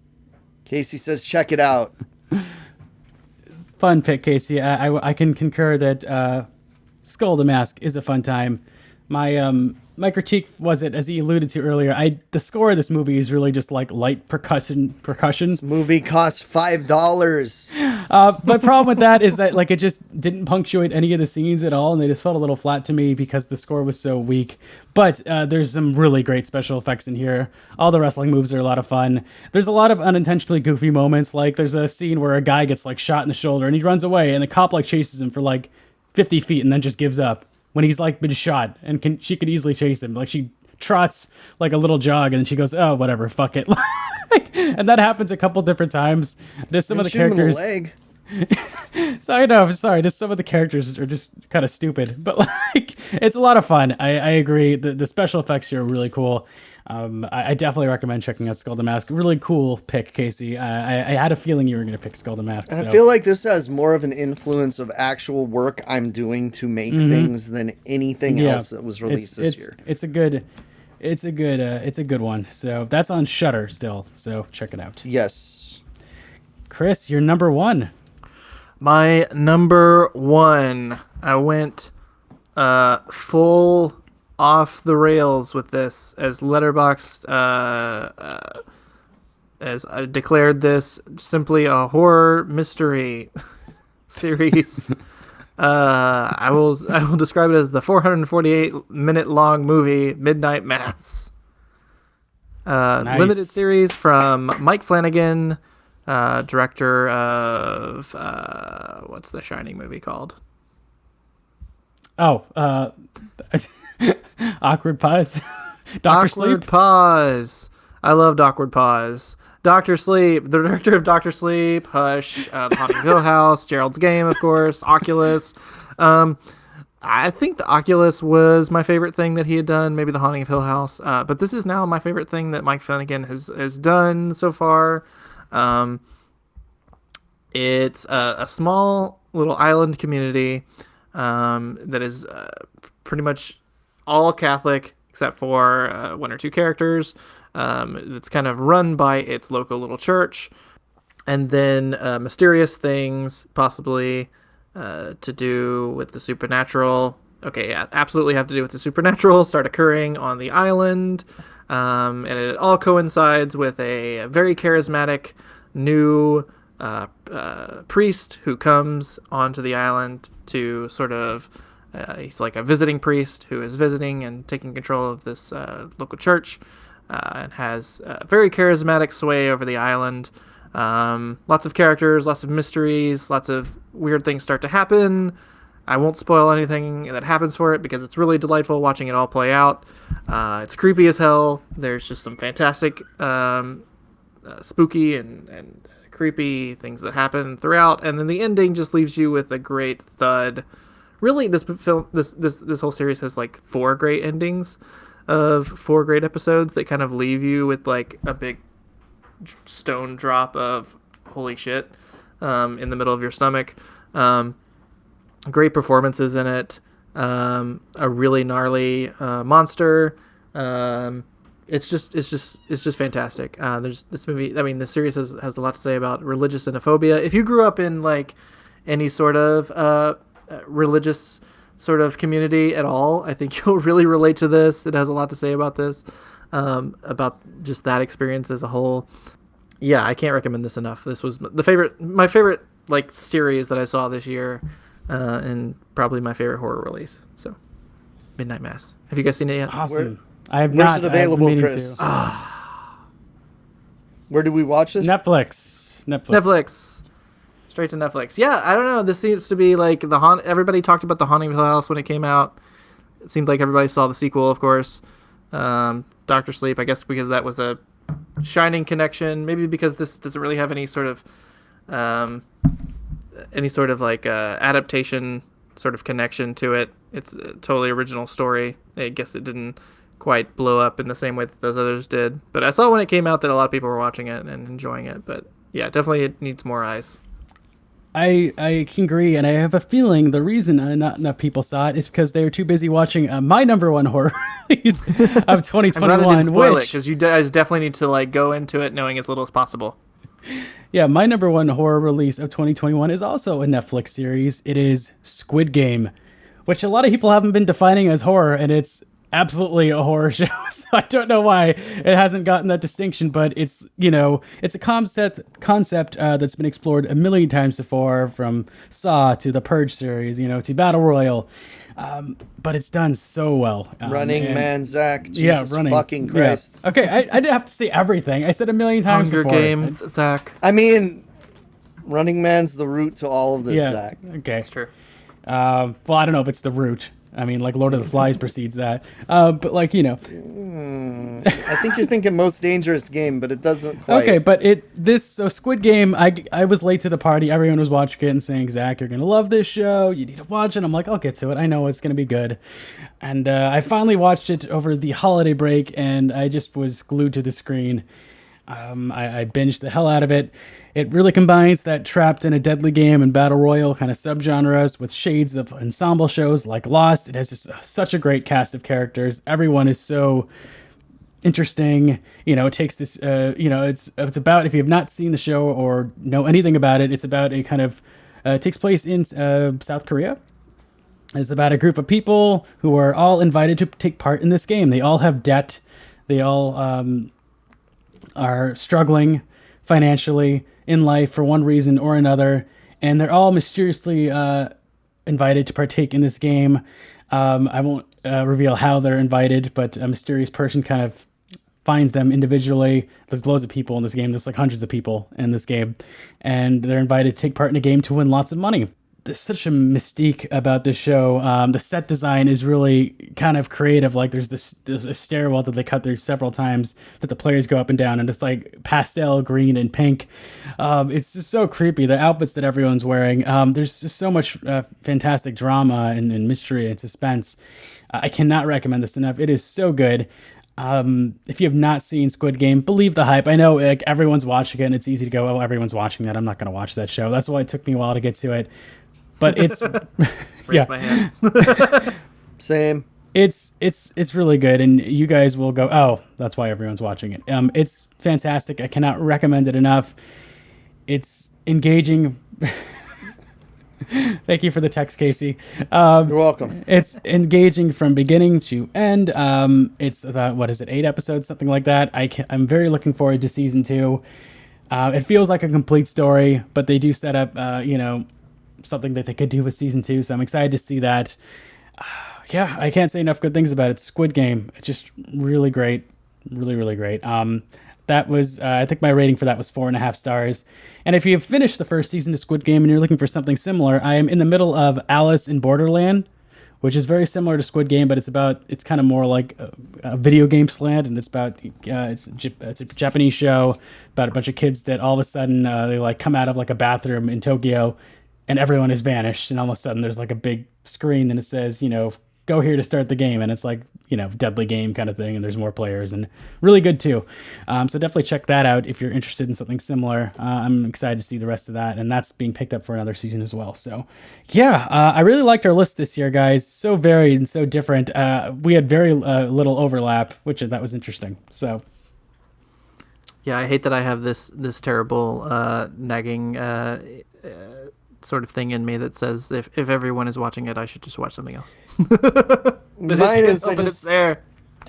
Casey says, check it out. Fun pick, Casey. I can concur that Skull the Mask is a fun time. My critique was it, as he alluded to earlier, the score of this movie is really just like light percussion. This movie costs $5. My problem with that is that like it just didn't punctuate any of the scenes at all, and they just felt a little flat to me because the score was so weak. But there's some really great special effects in here. All the wrestling moves are a lot of fun. There's a lot of unintentionally goofy moments. Like there's a scene where a guy gets like shot in the shoulder and he runs away, and the cop like chases him for like 50 feet and then just gives up when he's like been shot, and she could easily chase him. Like she trots like a little jog and then she goes, oh, whatever, fuck it. And that happens a couple different times. There's some of the characters. So I know, sorry, just some of the characters are just kind of stupid, but like it's a lot of fun. I agree. The special effects here are really cool. I definitely recommend checking out Skull the Mask. Really cool pick, Casey. I had a feeling you were going to pick Skull the Mask. And I feel like this has more of an influence of actual work I'm doing to make things than anything else that was released this year. It's a good one. So that's on Shudder still. So check it out. Yes. Kris, your number one. My number one. I went full off the rails with this, as Letterboxd as I declared this simply a horror mystery series. I will describe it as the 448-minute long movie Midnight Mass. Nice. Limited series from Mike Flanagan, director of what's the Shining movie called? Oh, Awkward Pause. Dr. Sleep. Awkward Pause. I loved Awkward Pause. Dr. Sleep, the director of Dr. Sleep, Hush, The Haunting of Hill House, Gerald's Game, of course, Oculus. I think the Oculus was my favorite thing that he had done, maybe The Haunting of Hill House. But this is now my favorite thing that Mike Flanagan has done so far. It's a small little island community that is pretty much all Catholic except for one or two characters. It's kind of run by its local little church. And then mysterious things, possibly to do with the supernatural. Okay, yeah, absolutely have to do with the supernatural, start occurring on the island. And it all coincides with a very charismatic new priest who comes onto the island to sort of... he's like a visiting priest who is visiting and taking control of this local church and has very charismatic sway over the island. Lots of characters, lots of mysteries, lots of weird things start to happen. I won't spoil anything that happens for it because it's really delightful watching it all play out. It's creepy as hell. There's just some fantastic spooky and creepy things that happen throughout, and then the ending just leaves you with a great thud. Really, this whole series has like 4 great endings of 4 great episodes that kind of leave you with like a big stone drop of holy shit in the middle of your stomach. Great performances in it. A really gnarly monster. It's just fantastic. There's this movie. I mean, this series has a lot to say about religious xenophobia. If you grew up in like any sort of religious sort of community at all, I think you'll really relate to this. It has a lot to say about this, about just that experience as a whole. Yeah, I can't recommend this enough. This was my favorite like series that I saw this year, and probably my favorite horror release. So, Midnight Mass. Have you guys seen it yet? Awesome. I have Where's not. it available, I have been Kris? meaning Where do we watch this? Netflix. Straight to Netflix. Yeah, I don't know. This seems to be like everybody talked about The Haunting of Hill House when it came out. It seemed like everybody saw the sequel, of course. Dr. Sleep, I guess because that was a Shining connection. Maybe because this doesn't really have any sort of like adaptation sort of connection to it. It's a totally original story. I guess it didn't quite blow up in the same way that those others did. But I saw when it came out that a lot of people were watching it and enjoying it. But yeah, definitely it needs more eyes. I can agree, and I have a feeling the reason not enough people saw it is because they were too busy watching my number one horror release of 2021. I'm glad I didn't spoil it, because you guys definitely need to like go into it knowing as little as possible. Yeah, my number one horror release of 2021 is also a Netflix series. It is Squid Game, which a lot of people haven't been defining as horror, and it's absolutely a horror show. So I don't know why it hasn't gotten that distinction, but it's a concept that's been explored a million times before, from Saw to the Purge series, to Battle Royale. But it's done so well. Running Man, Zach. Jesus fucking Christ. Yeah. Okay, I didn't have to say everything. I said a million times Hunger before. Games, Zach. I mean, Running Man's the root to all of this, Yeah, Zach. okay. That's true. Well, I don't know if it's the root. I mean, like Lord of the Flies precedes that. But like, I think you're thinking Most Dangerous Game, but it doesn't quite. Okay, but so Squid Game, I was late to the party. Everyone was watching it and saying, Zach, you're going to love this show. You need to watch it. I'm like, I'll get to it. I know it's going to be good. And I finally watched it over the holiday break, and I just was glued to the screen. I binged the hell out of it. It really combines that trapped in a deadly game and battle royale kind of subgenres with shades of ensemble shows like Lost. It has just such a great cast of characters. Everyone is so interesting. It takes this, it's about, if you have not seen the show or know anything about it, it's about a kind of, it takes place in South Korea. It's about a group of people who are all invited to take part in this game. They all have debt. They all are struggling financially in life for one reason or another, and they're all mysteriously invited to partake in this game. I won't reveal how they're invited, but a mysterious person kind of finds them individually. There's loads of people in this game, just like hundreds of people in this game, and they're invited to take part in a game to win lots of money. There's such a mystique about this show. The set design is really kind of creative. Like there's a stairwell that they cut through several times that the players go up and down, and it's like pastel green and pink. It's just so creepy. The outfits that everyone's wearing. There's just so much fantastic drama and mystery and suspense. I cannot recommend this enough. It is so good. If you have not seen Squid Game, believe the hype. I know like everyone's watching it, and it's easy to go, oh, everyone's watching that, I'm not going to watch that show. That's why it took me a while to get to it. But it's Raise my hand. Same. It's really good, and you guys will go, oh, that's why everyone's watching it. It's fantastic. I cannot recommend it enough. It's engaging. Thank you for the text, Casey. You're welcome. It's engaging from beginning to end. It's about, 8 episodes, something like that. I'm very looking forward to season 2. It feels like a complete story, but they do set up, something that they could do with season 2. So I'm excited to see that. Yeah, I can't say enough good things about it. Squid Game, it's just really great. Really, really great. That was, I think my rating for that was 4.5 stars. And if you've finished the first season of Squid Game and you're looking for something similar, I am in the middle of Alice in Borderland, which is very similar to Squid Game, but it's kind of more like a video game slant, and it's a Japanese show about a bunch of kids that all of a sudden they like come out of like a bathroom in Tokyo, and everyone has vanished, and all of a sudden there's like a big screen and it says, go here to start the game, and it's like, deadly game kind of thing, and there's more players, and really good too. So definitely check that out if you're interested in something similar. I'm excited to see the rest of that, and that's being picked up for another season as well. So yeah, I really liked our list this year, guys. So varied and so different. We had very little overlap, which that was interesting. So Yeah, I hate that I have this terrible nagging sort of thing in me that says if everyone is watching it, I should just watch something else. Mine is it's there.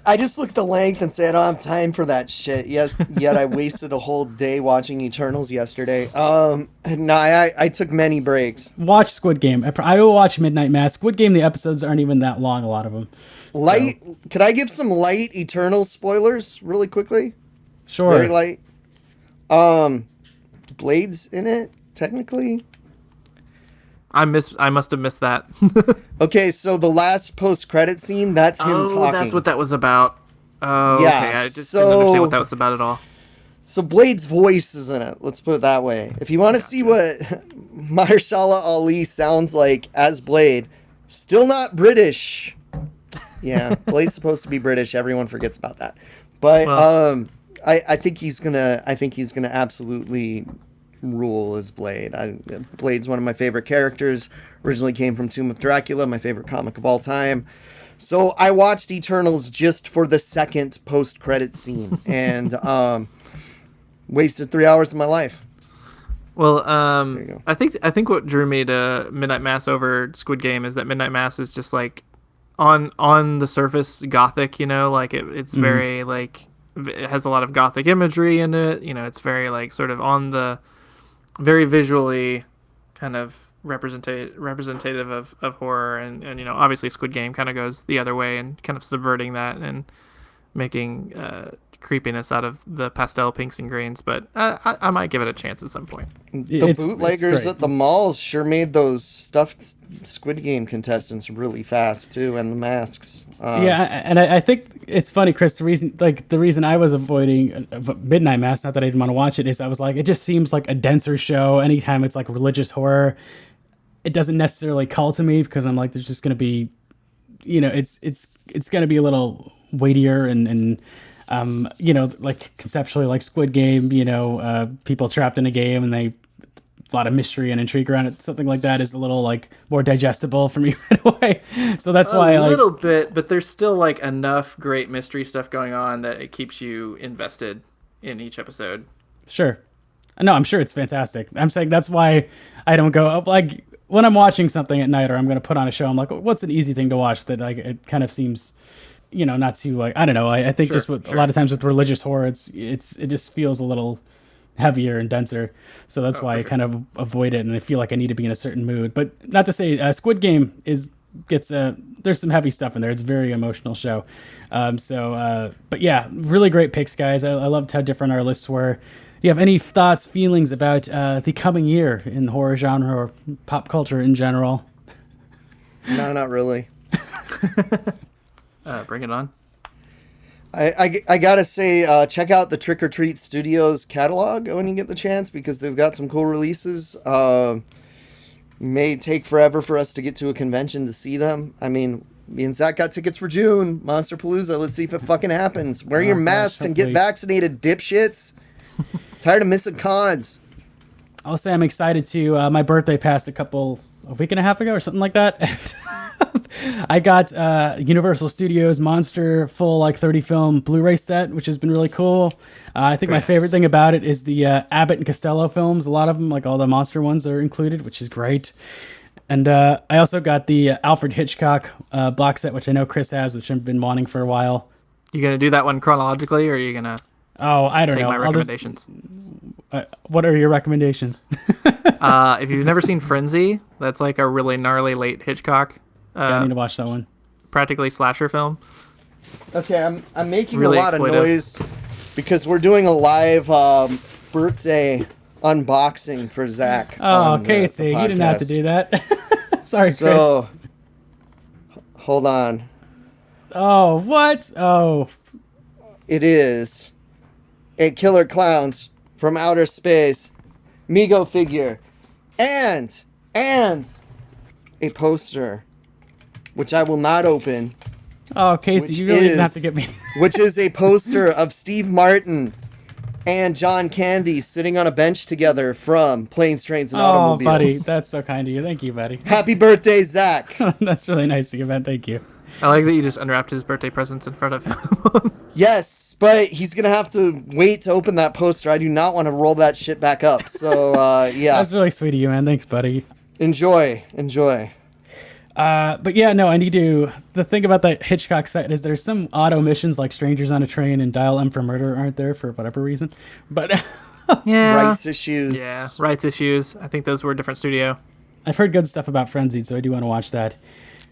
I just look at the length and say I don't have time for that shit. Yes, yet I wasted a whole day watching Eternals yesterday. No, I took many breaks. Watch Squid Game. I will watch Midnight Mass. Squid Game, the episodes aren't even that long, a lot of them. Light. So. Could I give some light Eternals spoilers really quickly? Sure. Very light. Blade's in it, technically. I must have missed that. Okay, so the last post-credit scene, that's him talking. Oh, that's what that was about. Oh, yeah, okay. I just didn't understand what that was about at all. So Blade's voice is in it. Let's put it that way. If you want to see what Mahershala Ali sounds like as Blade, still not British. Yeah, Blade's supposed to be British. Everyone forgets about that. But I think he's gonna absolutely rule as Blade. Blade's one of my favorite characters. Originally came from Tomb of Dracula, my favorite comic of all time. So I watched Eternals just for the second post-credit scene, and wasted 3 hours of my life. Well, I think what drew me to Midnight Mass over Squid Game is that Midnight Mass is just like on the surface gothic, like it's very like it has a lot of gothic imagery in it. It's very like sort of on the very visually kind of representative of horror, and obviously Squid Game kind of goes the other way and kind of subverting that and making creepiness out of the pastel pinks and greens, but I might give it a chance at some point. The bootleggers at the malls sure made those stuffed Squid Game contestants really fast too, and the masks. Yeah, and I think it's funny, Chris. The reason I was avoiding Midnight Mass, not that I didn't want to watch it, is I was like, it just seems like a denser show. Anytime it's like religious horror, it doesn't necessarily call to me, because I'm like, there's just going to be, it's going to be a little weightier and like conceptually like Squid Game, people trapped in a game and a lot of mystery and intrigue around it. Something like that is a little like more digestible for me right away. So that's why a little bit, but there's still like enough great mystery stuff going on that it keeps you invested in each episode. Sure. No, I'm sure it's fantastic. I'm saying that's why I don't go like when I'm watching something at night or I'm going to put on a show, I'm like, what's an easy thing to watch that like it kind of seems, not too like, I don't know. I think a lot of times with religious horror, it just feels a little heavier and denser. So that's why I kind of avoid it, and I feel like I need to be in a certain mood. But not to say Squid Game gets there's some heavy stuff in there. It's a very emotional show. But yeah, really great picks, guys. I loved how different our lists were. Do you have any thoughts, feelings about the coming year in the horror genre or pop culture in general? No, not really. Bring it on. I gotta say, check out the Trick or Treat Studios catalog when you get the chance, because they've got some cool releases. May take forever for us to get to a convention to see them. I mean, me and Zach got tickets for June, Monsterpalooza. Let's see if it fucking happens. Wear your masks and get vaccinated, dipshits. Tired of missing cons. I'll say I'm excited to. My birthday passed a week and a half ago or something like that. And I got Universal Studios Monster full 30 film Blu-ray set, which has been really cool. I think my favorite thing about it is the Abbott and Costello films. A lot of them, all the monster ones, are included, which is great. And I also got the Alfred Hitchcock box set, which I know Kris has, which I've been wanting for a while. You gonna do that one chronologically, or are you gonna? Oh, I don't take know. my recommendations. What are your recommendations? If you've never seen Frenzy, that's a really gnarly late Hitchcock. I need to watch that one. Practically slasher film. Okay, I'm making Really a lot exploitive. of noise because we're doing a live birthday unboxing for Zach. Oh, Casey, you didn't have to do that. Sorry, so, Chris. Hold on. Oh, what? Oh. It is a Killer Clowns from Outer Space Mego figure and a poster, which I will not open. Oh, Casey, you really didn't have to get me. Which is a poster of Steve Martin and John Candy sitting on a bench together from Planes, Trains, and Automobiles. Oh, buddy, that's so kind of you. Thank you, buddy. Happy birthday, Zach. That's really nice of you, man. Thank you. I like that you just unwrapped his birthday presents in front of him. Yes, but he's going to have to wait to open that poster. I do not want to roll that shit back up. So, yeah. That's really sweet of you, man. Thanks, buddy. Enjoy. But yeah, no, I need to. The thing about that Hitchcock set is there's some auto missions like Strangers on a Train and Dial M for Murder aren't there for whatever reason. But Yeah. Rights issues. Yeah, rights issues. I think those were a different studio. I've heard good stuff about Frenzied, so I do want to watch that.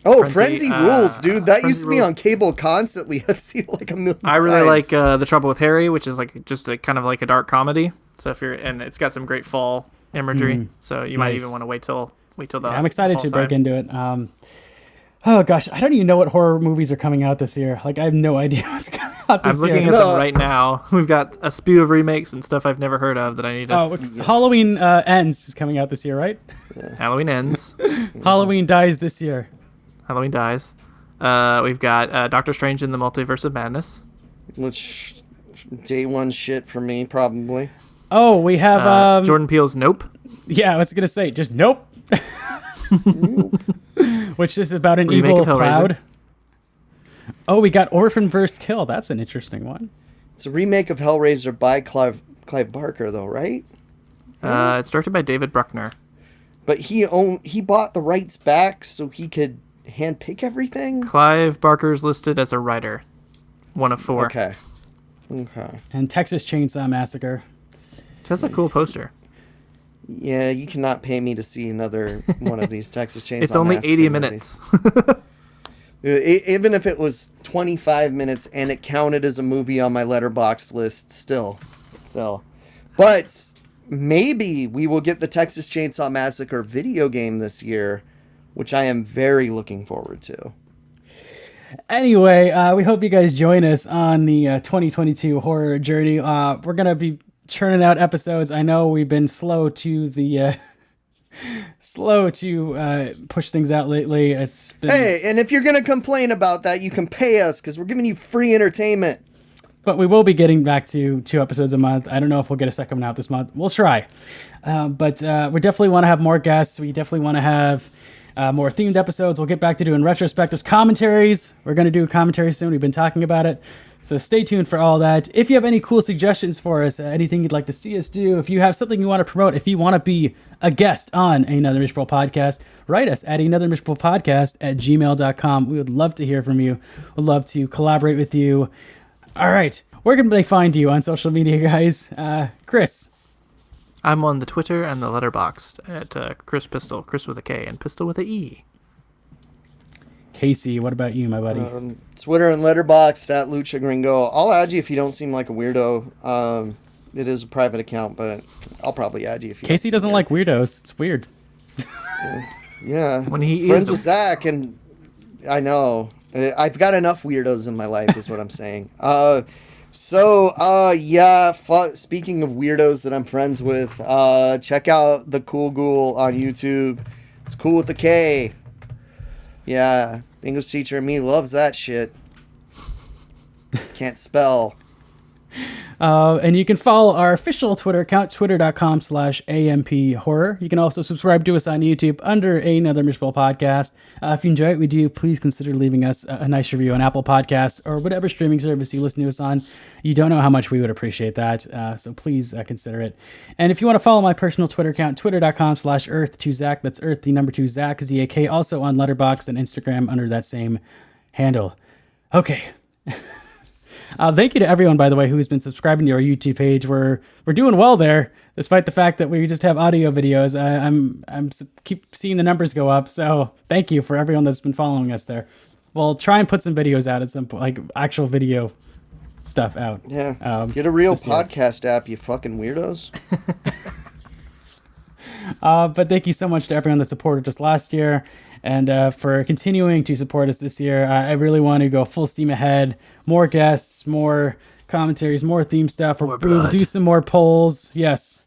Oh, Frenzy rules, dude. That Frenzy used to be rules. on cable constantly. I've seen it like a million I really times. like The Trouble with Harry, which is like just a kind of like a dark comedy. So if you're, and it's got some great fall imagery. So you might Nice. even want to wait till the. I'm excited fall to break side. into it. Oh gosh, I don't even know what horror movies are coming out this year. Like I have no idea what's coming out this I'm looking year. at them right now. We've got a spew of remakes and stuff I've never heard of that I need to. Oh, Halloween Ends is coming out this year, right? Halloween Ends. Halloween Dies this year. Halloween Dies. We've got Doctor Strange in the Multiverse of Madness. Which, day one shit for me, probably. Oh, we have Jordan Peele's Nope. Yeah, I was gonna say just nope. Which is about an Remake evil of Hellraiser. cloud. Oh, we got Orphan vs. Kill. That's an interesting one. It's a remake of Hellraiser by Clive Barker, though, right? It's directed by David Bruckner. But he bought the rights back so he could handpick everything. Clive Barker's listed as a writer. One of 4. Okay. And Texas Chainsaw Massacre. That's a cool poster. Yeah, you cannot pay me to see another one of these Texas Chainsaw It's only Massacre 80 movies. minutes. Even if it was 25 minutes and it counted as a movie on my Letterboxd list, still. But maybe we will get the Texas Chainsaw Massacre video game this year, which I am very looking forward to. Anyway, we hope you guys join us on the 2022 horror journey. We're gonna be churning out episodes. I know we've been slow to push things out lately. It's been, Hey, and if you're going to complain about that, you can pay us because we're giving you free entertainment. but we will be getting back to 2 episodes a month. I don't know if we'll get a second one out this month. We'll try. But we definitely want to have more guests. We definitely want to have more themed episodes. We'll get back to doing retrospectives, commentaries. We're going to do a commentary soon. We've been talking about it. So stay tuned for all that. If you have any cool suggestions for us, anything you'd like to see us do, if you have something you want to promote, if you want to be a guest on Another Miserable Podcast, write us at anothermiserablepodcast@gmail.com. We would love to hear from you. We'd love to collaborate with you. All right. Where can they find you on social media, guys? Kris. I'm on the Twitter and the Letterboxd at Kris Pistol. Kris with a K and Pistol with a E. Casey, what about you, my buddy? Twitter and Letterboxd at Lucha Gringo. I'll add you if you don't seem like a weirdo. It is a private account, but I'll probably add you if you. Casey doesn't like weirdos. It's weird. Yeah, When he friends is with Zach, and I know I've got enough weirdos in my life, is what I'm saying. Yeah. Speaking of weirdos that I'm friends with, check out the Cool Ghoul on YouTube. It's cool with the K. Yeah, English teacher and me loves that shit. Can't spell. And you can follow our official Twitter account, twitter.com/AMPHorror. You can also subscribe to us on YouTube under Another Mishbowl Podcast. If you enjoy what we do, please consider leaving us a nice review on Apple Podcasts or whatever streaming service you listen to us on. You don't know how much we would appreciate that, so please consider it. And if you want to follow my personal Twitter account, twitter.com/Earth2Zach, that's Earth, the number 2 Zach, Z-A-K, also on Letterboxd and Instagram under that same handle. Okay. Thank you to everyone, by the way, who has been subscribing to our YouTube page. We're doing well there, despite the fact that we just have audio videos. I'm keep seeing the numbers go up, so thank you for everyone that's been following us there. We'll try and put some videos out at some point, like actual video stuff out. Yeah, get a real podcast app, you fucking weirdos. But thank you so much to everyone that supported us last year and for continuing to support us this year. I really want to go full steam ahead. More guests, more commentaries, more theme stuff. We'll do some more polls. Yes.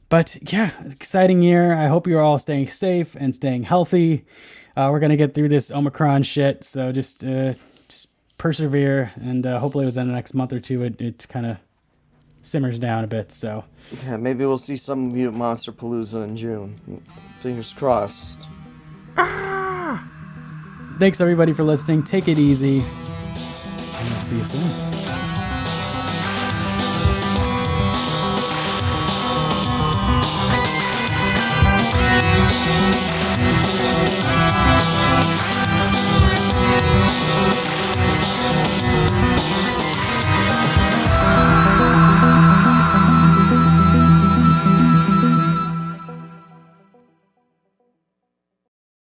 But yeah, exciting year. I hope you're all staying safe and staying healthy. We're going to get through this Omicron shit. So just persevere. And hopefully within the next month or two, it kind of simmers down a bit. So yeah, maybe we'll see some of you at Monster Palooza in June. Fingers crossed. Thanks everybody for listening. Take it easy. And we'll see you soon.